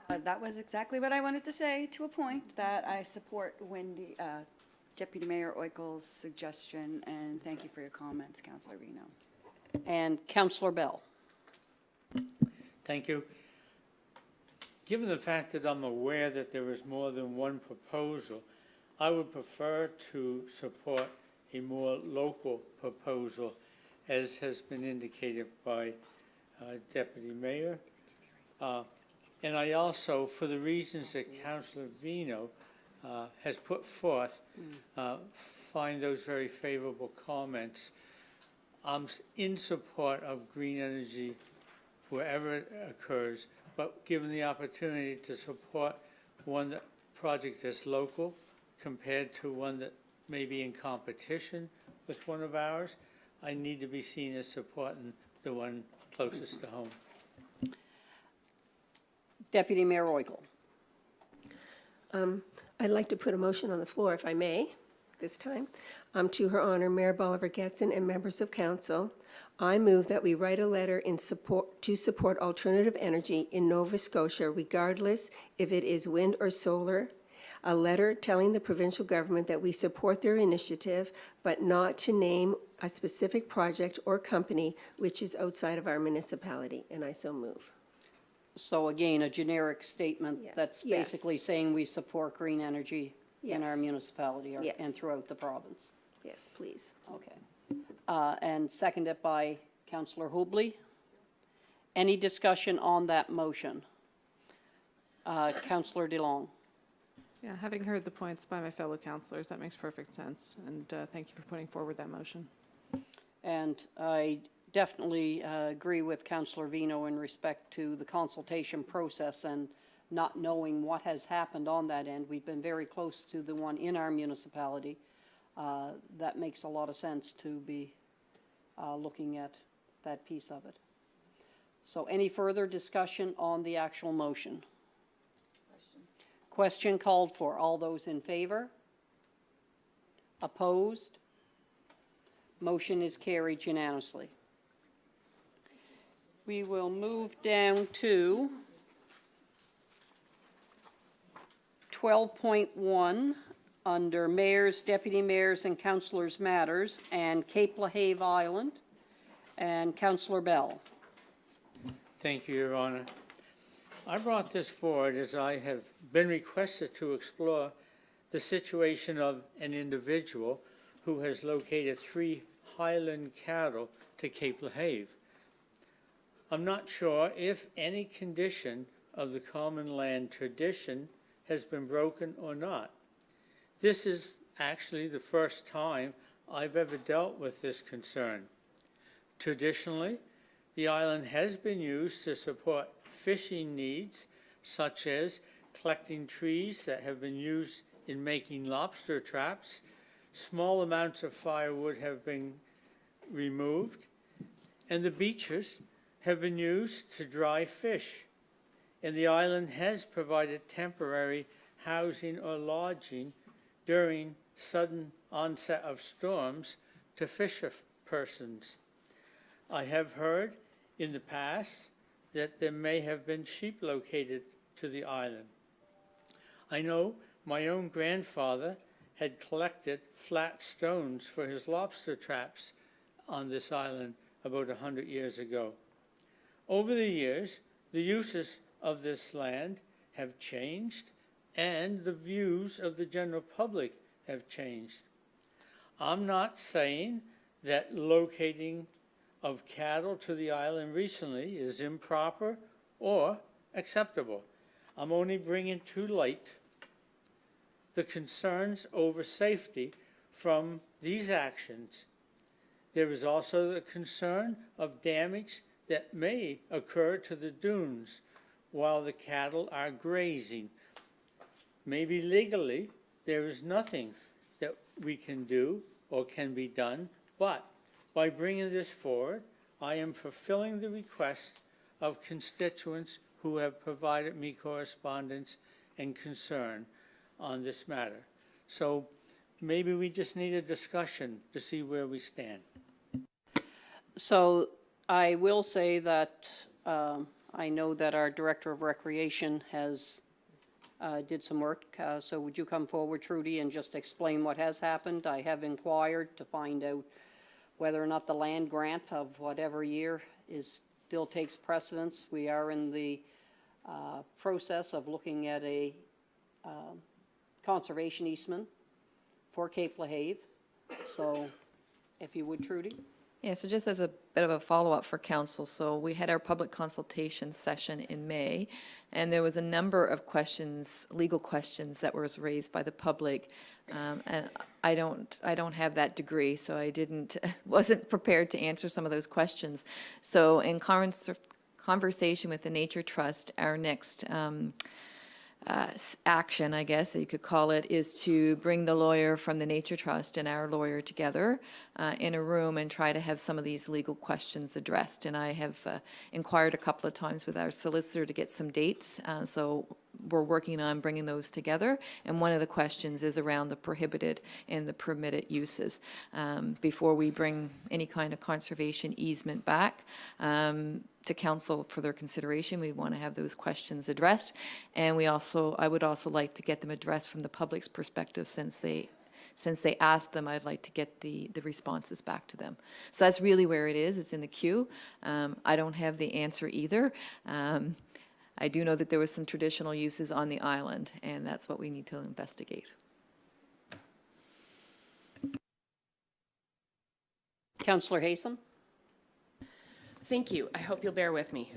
That was exactly what I wanted to say, to a point, that I support Wendy, Deputy Mayor Oigel's suggestion, and thank you for your comments, Councillor Vino. And Councillor Bell. Thank you. Given the fact that I'm aware that there is more than one proposal, I would prefer to support a more local proposal, as has been indicated by Deputy Mayor. And I also, for the reasons that Councillor Vino has put forth, find those very favorable comments. I'm in support of green energy wherever it occurs, but given the opportunity to support one project that's local compared to one that may be in competition with one of ours, I need to be seen as supporting the one closest to home. Deputy Mayor Oigel. I'd like to put a motion on the floor, if I may, this time. To Her Honor, Mayor Bolivar Getson and members of council, I move that we write a letter to support alternative energy in Nova Scotia, regardless if it is wind or solar. A letter telling the provincial government that we support their initiative, but not to name a specific project or company which is outside of our municipality, and I so move. So again, a generic statement that's Yes. basically saying we support green energy in our Yes. municipality Yes. and throughout the province. Yes, please. Okay. And seconded by Councillor Hubley. Any discussion on that motion? Councillor DeLong. Yeah, having heard the points by my fellow councillors, that makes perfect sense, and thank you for putting forward that motion. And I definitely agree with Councillor Vino in respect to the consultation process and not knowing what has happened on that end. We've been very close to the one in our municipality. That makes a lot of sense to be looking at that piece of it. So any further discussion on the actual motion? Question called for. All those in favor? Opposed? Motion is carried unanimously. We will move down to 12.1 under mayors, deputy mayors, and councillors' matters, and Cape Lahave Island, and Councillor Bell. Thank you, Your Honor. I brought this forward as I have been requested to explore the situation of an individual who has located 3 Highland cattle to Cape Lahave. I'm not sure if any condition of the common land tradition has been broken or not. This is actually the first time I've ever dealt with this concern. Traditionally, the island has been used to support fishing needs, such as collecting trees that have been used in making lobster traps. Small amounts of firewood have been removed, and the beaches have been used to dry fish. And the island has provided temporary housing or lodging during sudden onset of storms to fisher persons. I have heard in the past that there may have been sheep located to the island. I know my own grandfather had collected flat stones for his lobster traps on this island about 100 years ago. Over the years, the uses of this land have changed, and the views of the general public have changed. I'm not saying that locating of cattle to the island recently is improper or acceptable. I'm only bringing to light the concerns over safety from these actions. There is also the concern of damage that may occur to the dunes while the cattle are grazing. Maybe legally there is nothing that we can do or can be done, but by bringing this forward, I am fulfilling the request of constituents who have provided me correspondence and concern. on this matter. So maybe we just need a discussion to see where we stand. So I will say that I know that our Director of Recreation has did some work. So would you come forward, Trudy, and just explain what has happened? I have inquired to find out whether or not the land grant of whatever year still takes precedence. We are in the process of looking at a conservation easement for Cape LaHave. So if you would, Trudy. Yeah, so just as a bit of a follow-up for council, so we had our public consultation session in May, and there was a number of questions, legal questions that was raised by the public, and I don't have that degree, so I wasn't prepared to answer some of those questions. So in conversation with the Nature Trust, our next action, I guess you could call it, is to bring the lawyer from the Nature Trust and our lawyer together in a room and try to have some of these legal questions addressed. And I have inquired a couple of times with our solicitor to get some dates, so we're working on bringing those together. And one of the questions is around the prohibited and the permitted uses. Before we bring any kind of conservation easement back to council for their consideration, we want to have those questions addressed. And I would also like to get them addressed from the public's perspective, since they asked them, I'd like to get the responses back to them. So that's really where it is. It's in the queue. I don't have the answer either. I do know that there was some traditional uses on the island, and that's what we need to investigate. Councillor Haysom. Thank you. I hope you'll bear with me.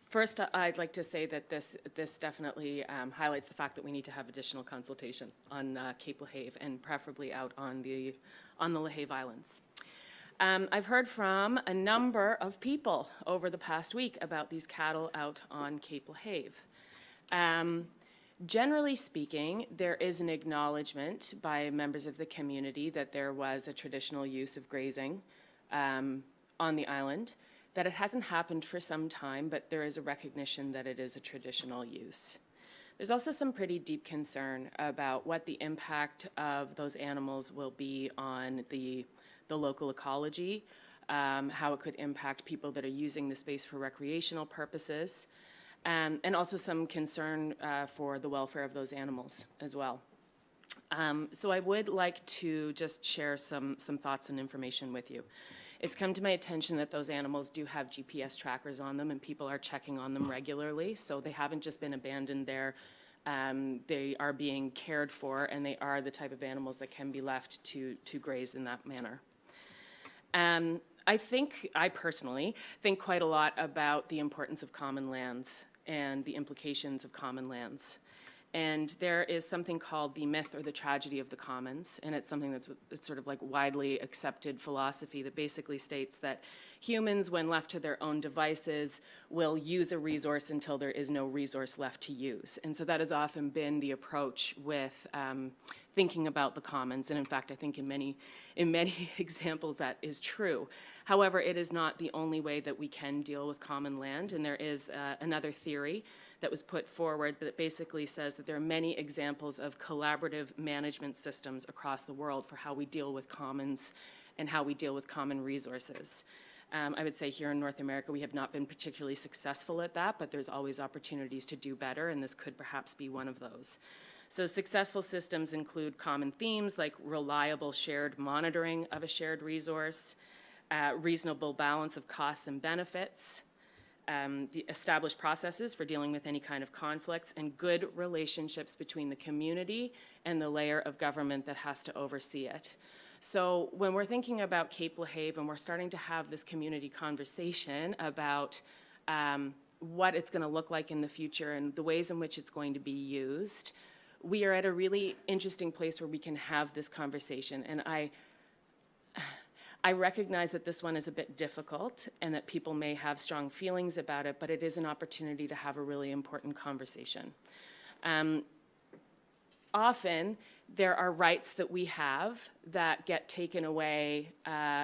First, I'd like to say that this definitely highlights the fact that we need to have additional consultation on Cape LaHave, and preferably out on the LaHave Islands. I've heard from a number of people over the past week about these cattle out on Cape LaHave. Generally speaking, there is an acknowledgement by members of the community that there was a traditional use of grazing on the island, that it hasn't happened for some time, but there is a recognition that it is a traditional use. There's also some pretty deep concern about what the impact of those animals will be on the local ecology, how it could impact people that are using the space for recreational purposes, and also some concern for the welfare of those animals as well. So I would like to just share some thoughts and information with you. It's come to my attention that those animals do have GPS trackers on them, and people are checking on them regularly, so they haven't just been abandoned there. They are being cared for, and they are the type of animals that can be left to graze in that manner. I personally think quite a lot about the importance of common lands and the implications of common lands. And there is something called the myth or the tragedy of the commons, and it's something it's sort of like widely accepted philosophy that basically states that humans, when left to their own devices, will use a resource until there is no resource left to use. And so that has often been the approach with thinking about the commons, and in fact, I think in many examples that is true. However, it is not the only way that we can deal with common land, and there is another theory that was put forward that basically says that there are many examples of collaborative management systems across the world for how we deal with commons and how we deal with common resources. I would say here in North America, we have not been particularly successful at that, but there's always opportunities to do better, and this could perhaps be one of those. So successful systems include common themes like reliable shared monitoring of a shared resource, reasonable balance of costs and benefits, the established processes for dealing with any kind of conflicts, and good relationships between the community and the layer of government that has to oversee it. So when we're thinking about Cape LaHave and we're starting to have this community conversation about what it's going to look like in the future and the ways in which it's going to be used, we are at a really interesting place where we can have this conversation. And I recognize that this one is a bit difficult and that people may have strong feelings about it, but it is an opportunity to have a really important conversation. Often, there are rights that we have that get taken away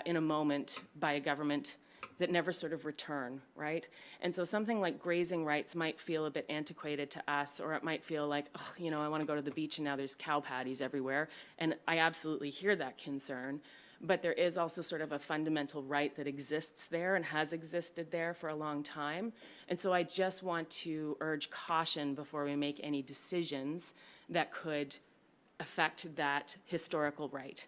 in a moment by a government that never sort of return, right? And so something like grazing rights might feel a bit antiquated to us, or it might feel like, oh, you know, I want to go to the beach and now there's cow patties everywhere. And I absolutely hear that concern. But there is also sort of a fundamental right that exists there and has existed there for a long time. And so I just want to urge caution before we make any decisions that could affect that historical right.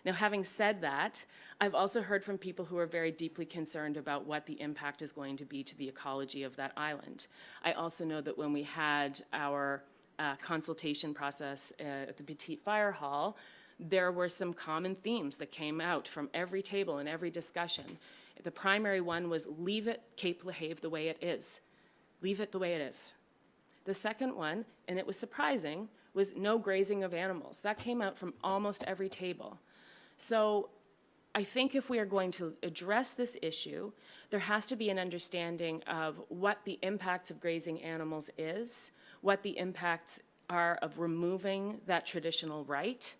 Now, having said that, I've also heard from people who are very deeply concerned about what the impact is going to be to the ecology of that island. I also know that when we had our consultation process at the Petite Fire Hall, there were some common themes that came out from every table and every discussion. The primary one was leave it Cape Lahave the way it is. Leave it the way it is. The second one, and it was surprising, was no grazing of animals. That came out from almost every table. So I think if we are going to address this issue, there has to be an understanding of what the impacts of grazing animals is, what the impacts are of removing that traditional right,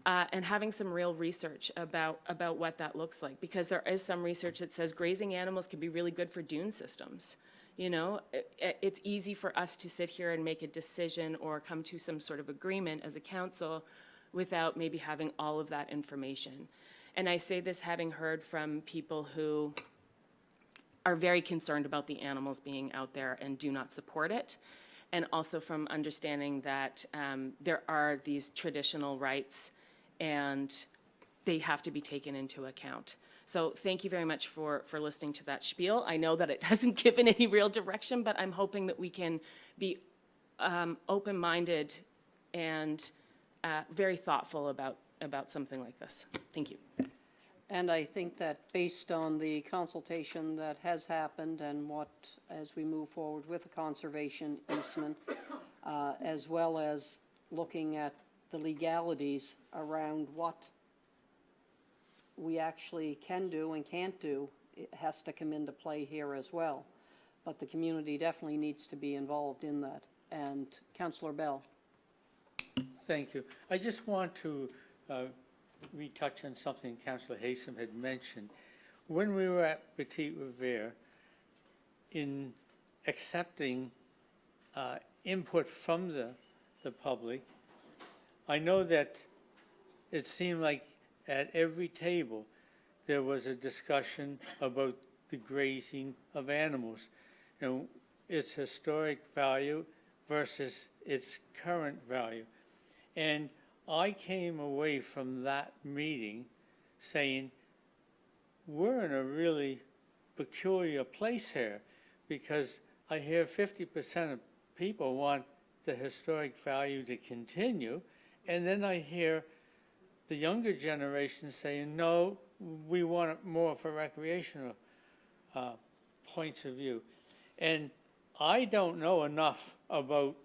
and having some real research about what that looks like. Because there is some research that says grazing animals can be really good for dune systems. You know, it's easy for us to sit here and make a decision or come to some sort of agreement as a council without maybe having all of that information. And I say this having heard from people who are very concerned about the animals being out there and do not support it, and also from understanding that there are these traditional rights and they have to be taken into account. So thank you very much for listening to that spiel. I know that it hasn't given any real direction, but I'm hoping that we can be open-minded and very thoughtful about something like this. Thank you. And I think that based on the consultation that has happened and what, as we move forward with the conservation easement, as well as looking at the legalities around what we actually can do and can't do, it has to come into play here as well. But the community definitely needs to be involved in that. And Councillor Bell. Thank you. I just want to retouch on something Councillor Haysom had mentioned. When we were at Petite Riviere, in accepting input from the public, I know that it seemed like at every table there was a discussion about the grazing of animals, and its historic value versus its current value. And I came away from that meeting saying, we're in a really peculiar place here, because I hear 50% of people want the historic value to continue, and then I hear the younger generation saying, no, we want it more for recreational points of view. And I don't know enough about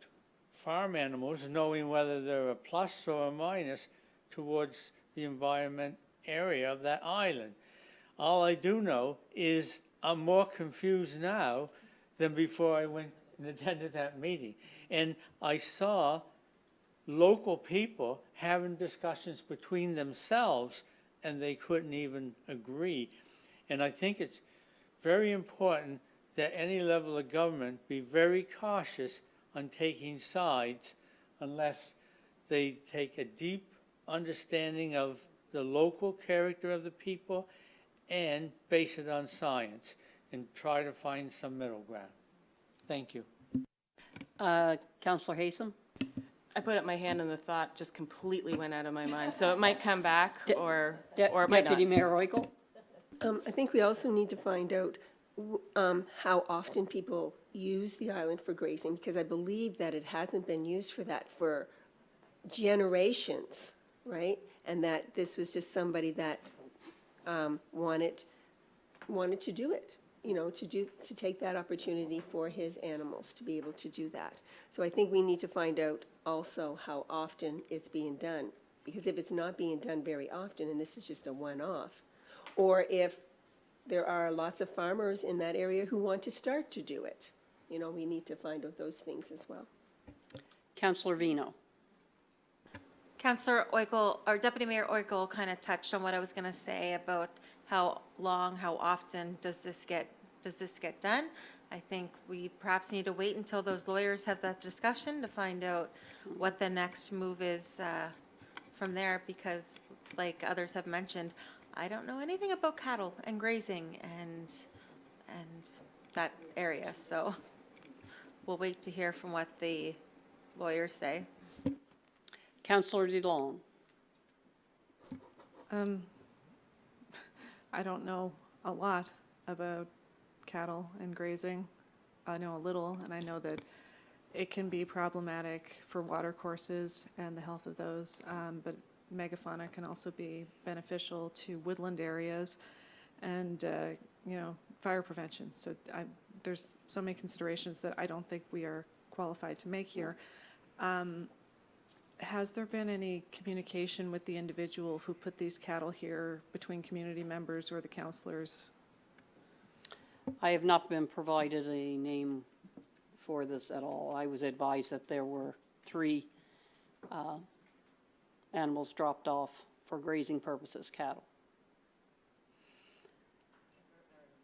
farm animals, knowing whether they're a plus or a minus towards the environment area of that island. All I do know is I'm more confused now than before I went and attended that meeting. And I saw local people having discussions between themselves, and they couldn't even agree. And I think it's very important that any level of government be very cautious on taking sides unless they take a deep understanding of the local character of the people and base it on science and try to find some middle ground. Thank you. Councillor Haysom? I put up my hand and the thought just completely went out of my mind. So it might come back or it might not. Deputy Mayor Oikel? I think we also need to find out how often people use the island for grazing, because I believe that it hasn't been used for that for generations, right? And that this was just somebody that wanted to do it, you know, to take that opportunity for his animals to be able to do that. So I think we need to find out also how often it's being done, because if it's not being done very often, and this is just a one-off, or if there are lots of farmers in that area who want to start to do it, you know, we need to find out those things as well. Councillor Vino? Councillor Oikle, or Deputy Mayor Oikle kind of touched on what I was going to say about how long, how often does this get done? I think we perhaps need to wait until those lawyers have that discussion to find out what the next move is from there, because like others have mentioned, I don't know anything about cattle and grazing and that area, so we'll wait to hear from what the lawyers say. Councillor DeLong. I don't know a lot about cattle and grazing. I know a little, and I know that it can be problematic for water courses and the health of those, but megafauna can also be beneficial to woodland areas and, fire prevention. So there's so many considerations that I don't think we are qualified to make here. Has there been any communication with the individual who put these cattle here between community members or the councillors? I have not been provided a name for this at all. I was advised that there were 3 animals dropped off for grazing purposes, cattle.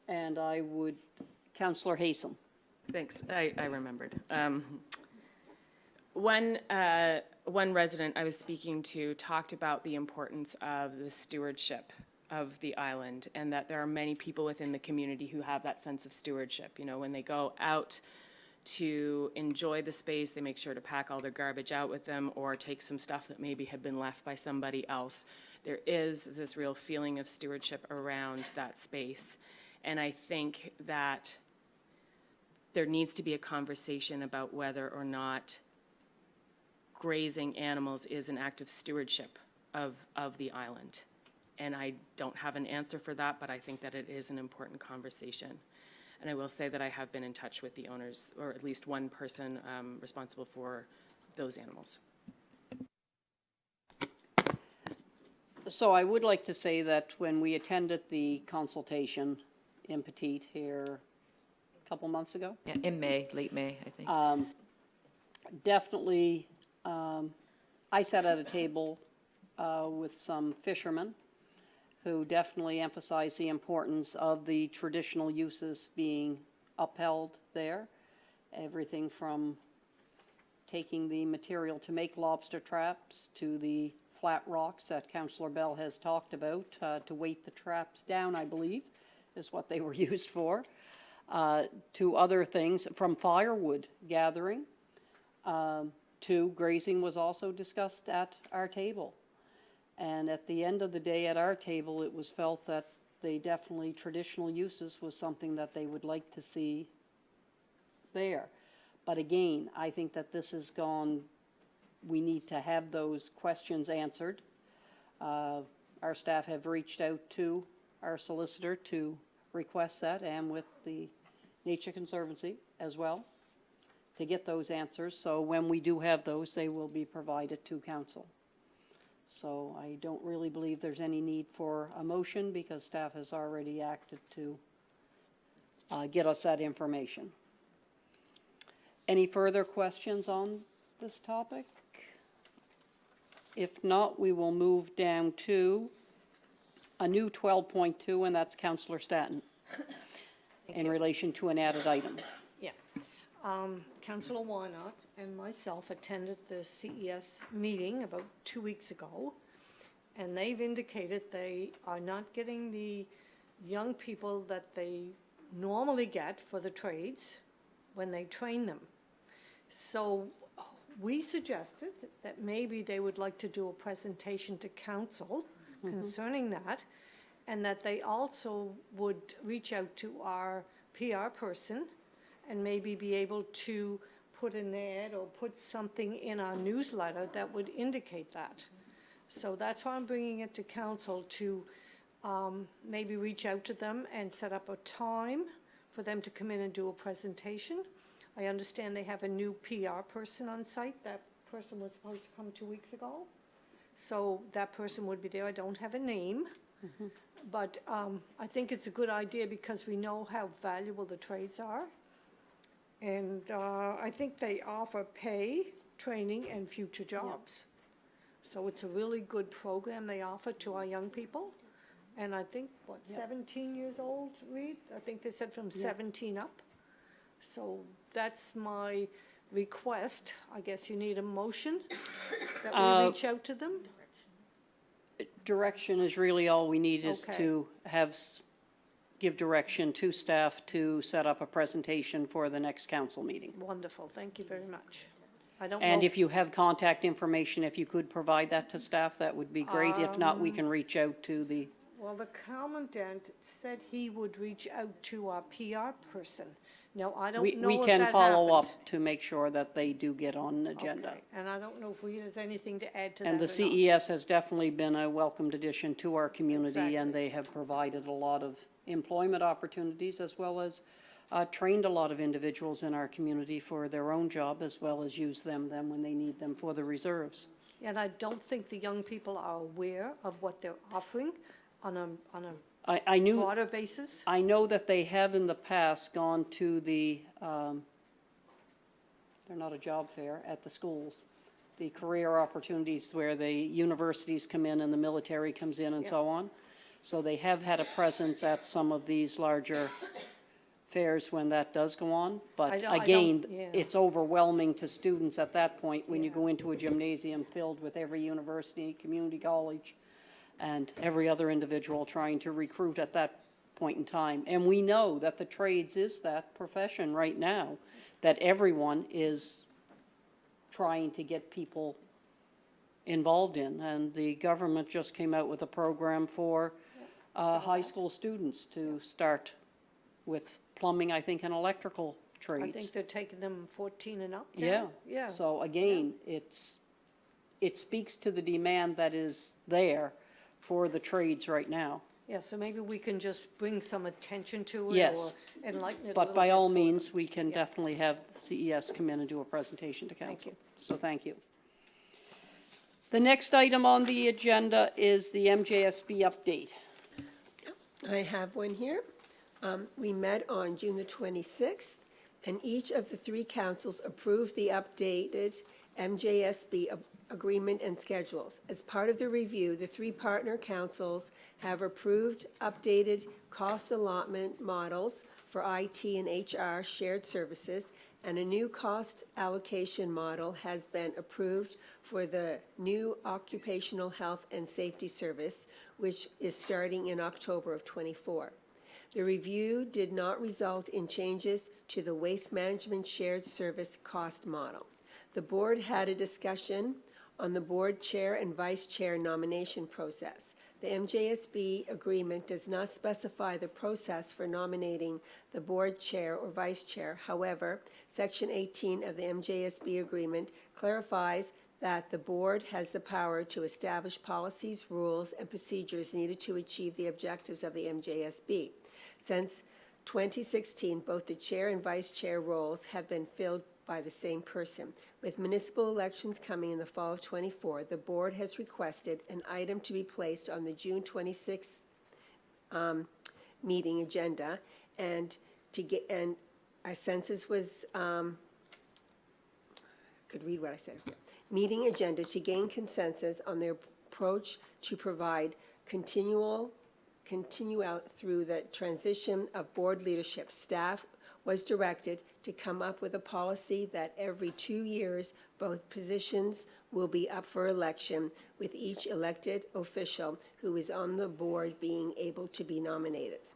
And I would, Councillor Haysom. Thanks, I remembered. One resident I was speaking to talked about the importance of the stewardship of the island, and that there are many people within the community who have that sense of stewardship. You know, when they go out to enjoy the space, they make sure to pack all their garbage out with them or take some stuff that maybe had been left by somebody else. There is this real feeling of stewardship around that space. And I think that there needs to be a conversation about whether or not grazing animals is an act of stewardship of the island. And I don't have an answer for that, but I think that it is an important conversation. And I will say that I have been in touch with the owners, or at least one person responsible for those animals. So I would like to say that when we attended the consultation in Petite here a couple months ago, Yeah, in May, late May, I think. definitely, I sat at a table with some fishermen who definitely emphasized the importance of the traditional uses being upheld there. Everything from taking the material to make lobster traps to the flat rocks that Councillor Bell has talked about, to weight the traps down, I believe, is what they were used for, to other things, from firewood gathering, to grazing was also discussed at our table. And at the end of the day, at our table, it was felt that they definitely, traditional uses was something that they would like to see there. But again, I think that this has gone, we need to have those questions answered. Our staff have reached out to our solicitor to request that, and with the Nature Conservancy as well, to get those answers. So when we do have those, they will be provided to council. So I don't really believe there's any need for a motion, because staff has already acted to get us that information. Any further questions on this topic? If not, we will move down to a new 12.2, and that's Councillor Stanton in relation to an added item. Yeah. Councillor Warnock and myself attended the CES meeting about 2 weeks ago, and they've indicated they are not getting the young people that they normally get for the trades when they train them. So we suggested that maybe they would like to do a presentation to council concerning that, and that they also would reach out to our PR person and maybe be able to put an ad or put something in our newsletter that would indicate that. So that's why I'm bringing it to council, to maybe reach out to them and set up a time for them to come in and do a presentation. I understand they have a new PR person on site. That person was supposed to come 2 weeks ago. So that person would be there. I don't have a name. But I think it's a good idea, because we know how valuable the trades are. And I think they offer pay, training, and future jobs. So it's a really good program they offer to our young people. And I think, 17 years old, Reed? I think they said from 17 up. So that's my request. I guess you need a motion that we reach out to them? Direction is really all we need, is Okay. to give direction to staff to set up a presentation for the next council meeting. Wonderful, thank you very much. I don't know. And if you have contact information, if you could provide that to staff, that would be great. If not, we can reach out to the, Well, the commandant said he would reach out to our PR person. Now, I don't know we if can that follow up happened. to make sure that they do get on an agenda. Okay, and I don't know if Reed has anything to add to that And the or not. CES has definitely been a welcomed addition to our community, Exactly. and they have provided a lot of employment opportunities, as well as trained a lot of individuals in our community for their own job, as well as use them then when they need them for the reserves. And I don't think the young people are aware of what they're offering on a I knew, broader basis. I know that they have in the past gone to the, they're not a job fair, at the schools, the career opportunities where the universities come in and the military comes in and so on. So they have had a presence at some of these larger fairs when that does go on. But I again, don't- yeah. it's overwhelming to students at that point when you go into a gymnasium filled with every university, community college, and every other individual trying to recruit at that point in time. And we know that the trades is that profession right now, that everyone is trying to get people involved in. And the government just came out with a program for high school students to start with plumbing, I think, and electrical I trades. think they're taking them 14 and up now. Yeah. Yeah. So again, it speaks to the demand that is there for the trades right now. Yeah, so maybe we can just bring some attention to it. Yes. Or enlighten it a But little by bit all for means, them. we can Yeah. definitely have CES come in and do a presentation to council. you. So thank you. The next item on the agenda is the MJSB update. I have one here. We met on June the 26th, and each of the three councils approved the updated MJSB agreement and schedules. As part of the review, the three partner councils have approved updated cost allotment models for IT and HR shared services, and a new cost allocation model has been approved for the new occupational health and safety service, which is starting in October of '24. The review did not result in changes to the waste management shared service cost model. The board had a discussion on the board chair and vice chair nomination process. The MJSB agreement does not specify the process for nominating the board chair or vice chair. However, Section 18 of the MJSB agreement clarifies that the board has the power to establish policies, rules, and procedures needed to achieve the objectives of the MJSB. Since 2016, both the chair and vice chair roles have been filled by the same person. With municipal elections coming in the fall of '24, the board has requested an item to be placed on the June 26th meeting agenda, and a census was, could read what I said here. Meeting agenda to gain consensus on their approach to provide continue out through the transition of board leadership. Staff was directed to come up with a policy that every 2 years, both positions will be up for election, with each elected official who is on the board being able to be nominated.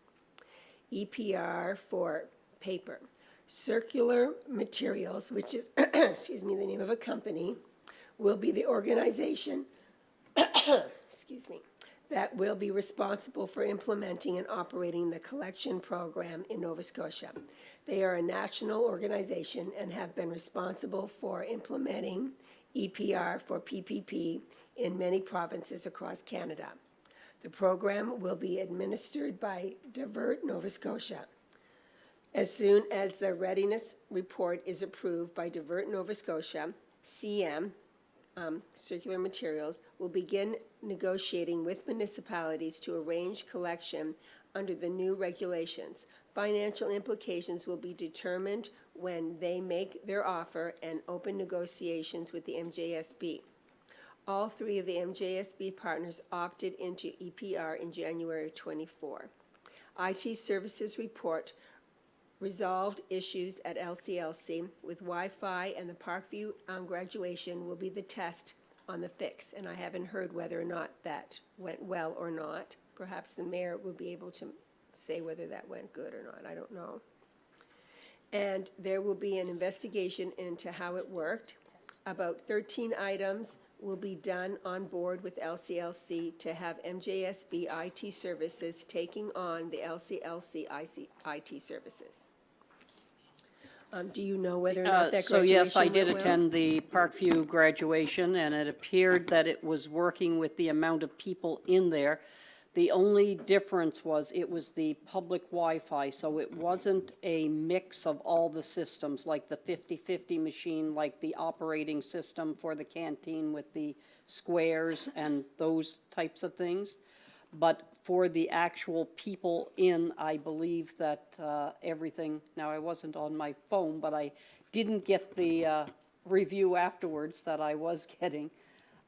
EPR for paper. Circular Materials, which is, excuse me, the name of a company, will be the organization, excuse me, that will be responsible for implementing and operating the collection program in Nova Scotia. They are a national organization and have been responsible for implementing EPR for PPP in many provinces across Canada. The program will be administered by Divert Nova Scotia. As soon as the readiness report is approved by Divert Nova Scotia, CM, Circular Materials, will begin negotiating with municipalities to arrange collection under the new regulations. Financial implications will be determined when they make their offer and open negotiations with the MJSB. All three of the MJSB partners opted into EPR in January of '24. IT Services report resolved issues at LCLC with Wi-Fi, and the Parkview graduation will be the test on the fix. And I haven't heard whether or not that went well or not. Perhaps the mayor will be able to say whether that went good or not. I don't know. And there will be an investigation into how it worked. About 13 items will be done on board with LCLC to have MJSB IT Services taking on the LCLC IT Services. Do you know whether or not that So graduation yes, I went did well? attend the Parkview graduation, and it appeared that it was working with the amount of people in there. The only difference was it was the public Wi-Fi, so it wasn't a mix of all the systems, like the 50/50 machine, like the operating system for the canteen with the squares and those types of things. But for the actual people in, I believe that everything, now I wasn't on my phone, but I didn't get the review afterwards that I was getting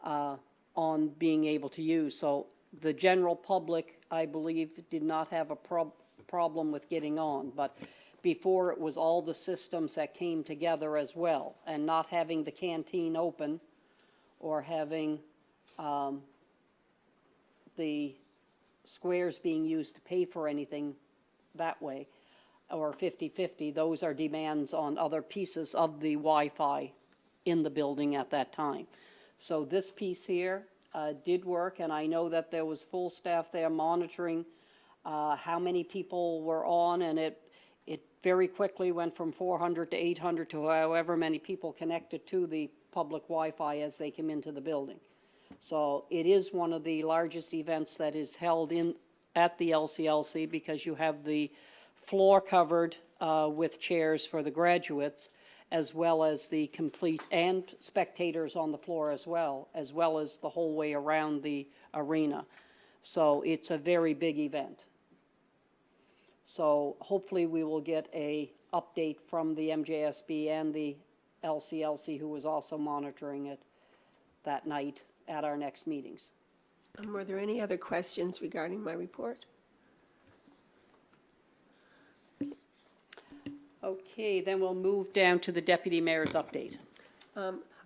on being able to use. So the general public, I believe, did not have a problem with getting on. But before, it was all the systems that came together as well, and not having the canteen open or having the squares being used to pay for anything that way, or 50/50, those are demands on other pieces of the Wi-Fi in the building at that time. So this piece here did work, and I know that there was full staff there monitoring how many people were on, and it very quickly went from 400 to 800 to however many people connected to the public Wi-Fi as they came into the building. So it is one of the largest events that is held at the LCLC, because you have the floor covered with chairs for the graduates, as well as the complete, and spectators on the floor as well as the whole way around the arena. So it's a very big event. So hopefully we will get a update from the MJSB and the LCLC, who was also monitoring it that night at our next meetings. Were there any other questions regarding my report? Okay, then we'll move down to the deputy mayor's update.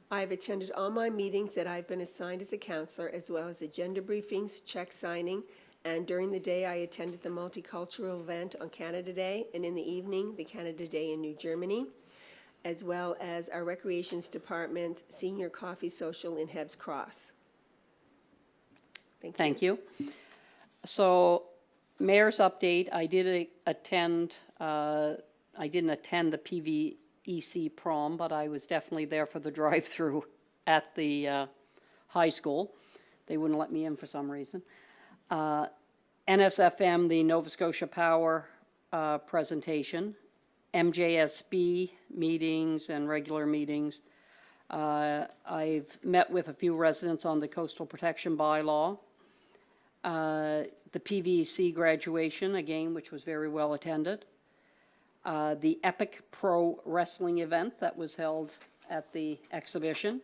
I've attended all my meetings that I've been assigned as a counselor, as well as agenda briefings, check signing, and during the day, I attended the multicultural event on Canada Day, and in the evening, the Canada Day in New Germany, as well as our Recreations Department's Senior Coffee Social in Hebb's Cross. Thank you. So, mayor's update, I didn't attend the PVEC prom, but I was definitely there for the drive-through at the high school. They wouldn't let me in for some reason. NSFM, the Nova Scotia Power presentation, MJSB meetings and regular meetings. I've met with a few residents on the coastal protection bylaw. The PVEC graduation, again, which was very well attended. The Epic Pro Wrestling event that was held at the exhibition.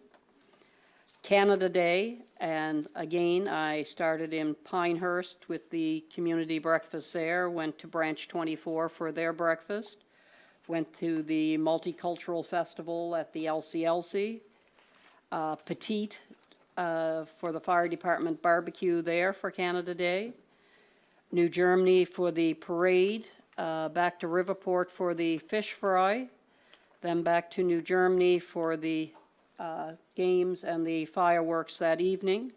Canada Day, and again, I started in Pinehurst with the community breakfast there, went to Branch 24 for their breakfast, went to the Multicultural Festival at the LCLC, Petite for the fire department barbecue there for Canada Day, New Germany for the parade, back to Riverport for the fish fry, then back to New Germany for the games and the fireworks that evening.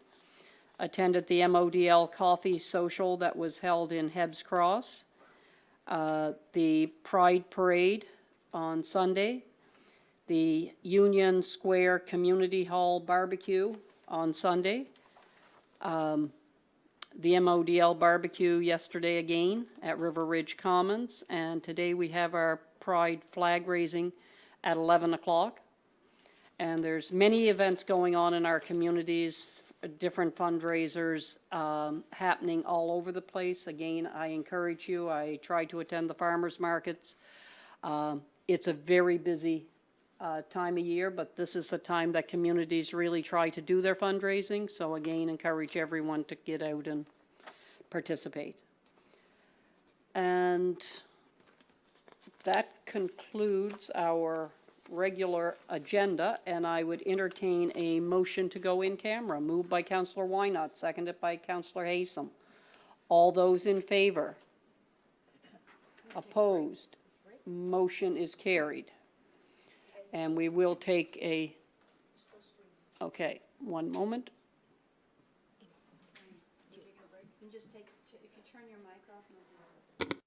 Attended the MODL Coffee Social that was held in Hebb's Cross. The Pride Parade on Sunday. The Union Square Community Hall Barbecue on Sunday. The MODL barbecue yesterday again at River Ridge Commons, and today we have our Pride flag raising at 11 o'clock. And there's many events going on in our communities, different fundraisers happening all over the place. Again, I encourage you, I try to attend the farmers markets. It's a very busy time of year, but this is a time that communities really try to do their fundraising. So again, encourage everyone to get out and participate. And that concludes our regular agenda, and I would entertain a motion to go in camera. Moved by Councillor Wynot, seconded by Councillor Haysom. All those in favor? Opposed? Motion is carried. And we will take a, okay, one moment. Just take, if you turn your mic off,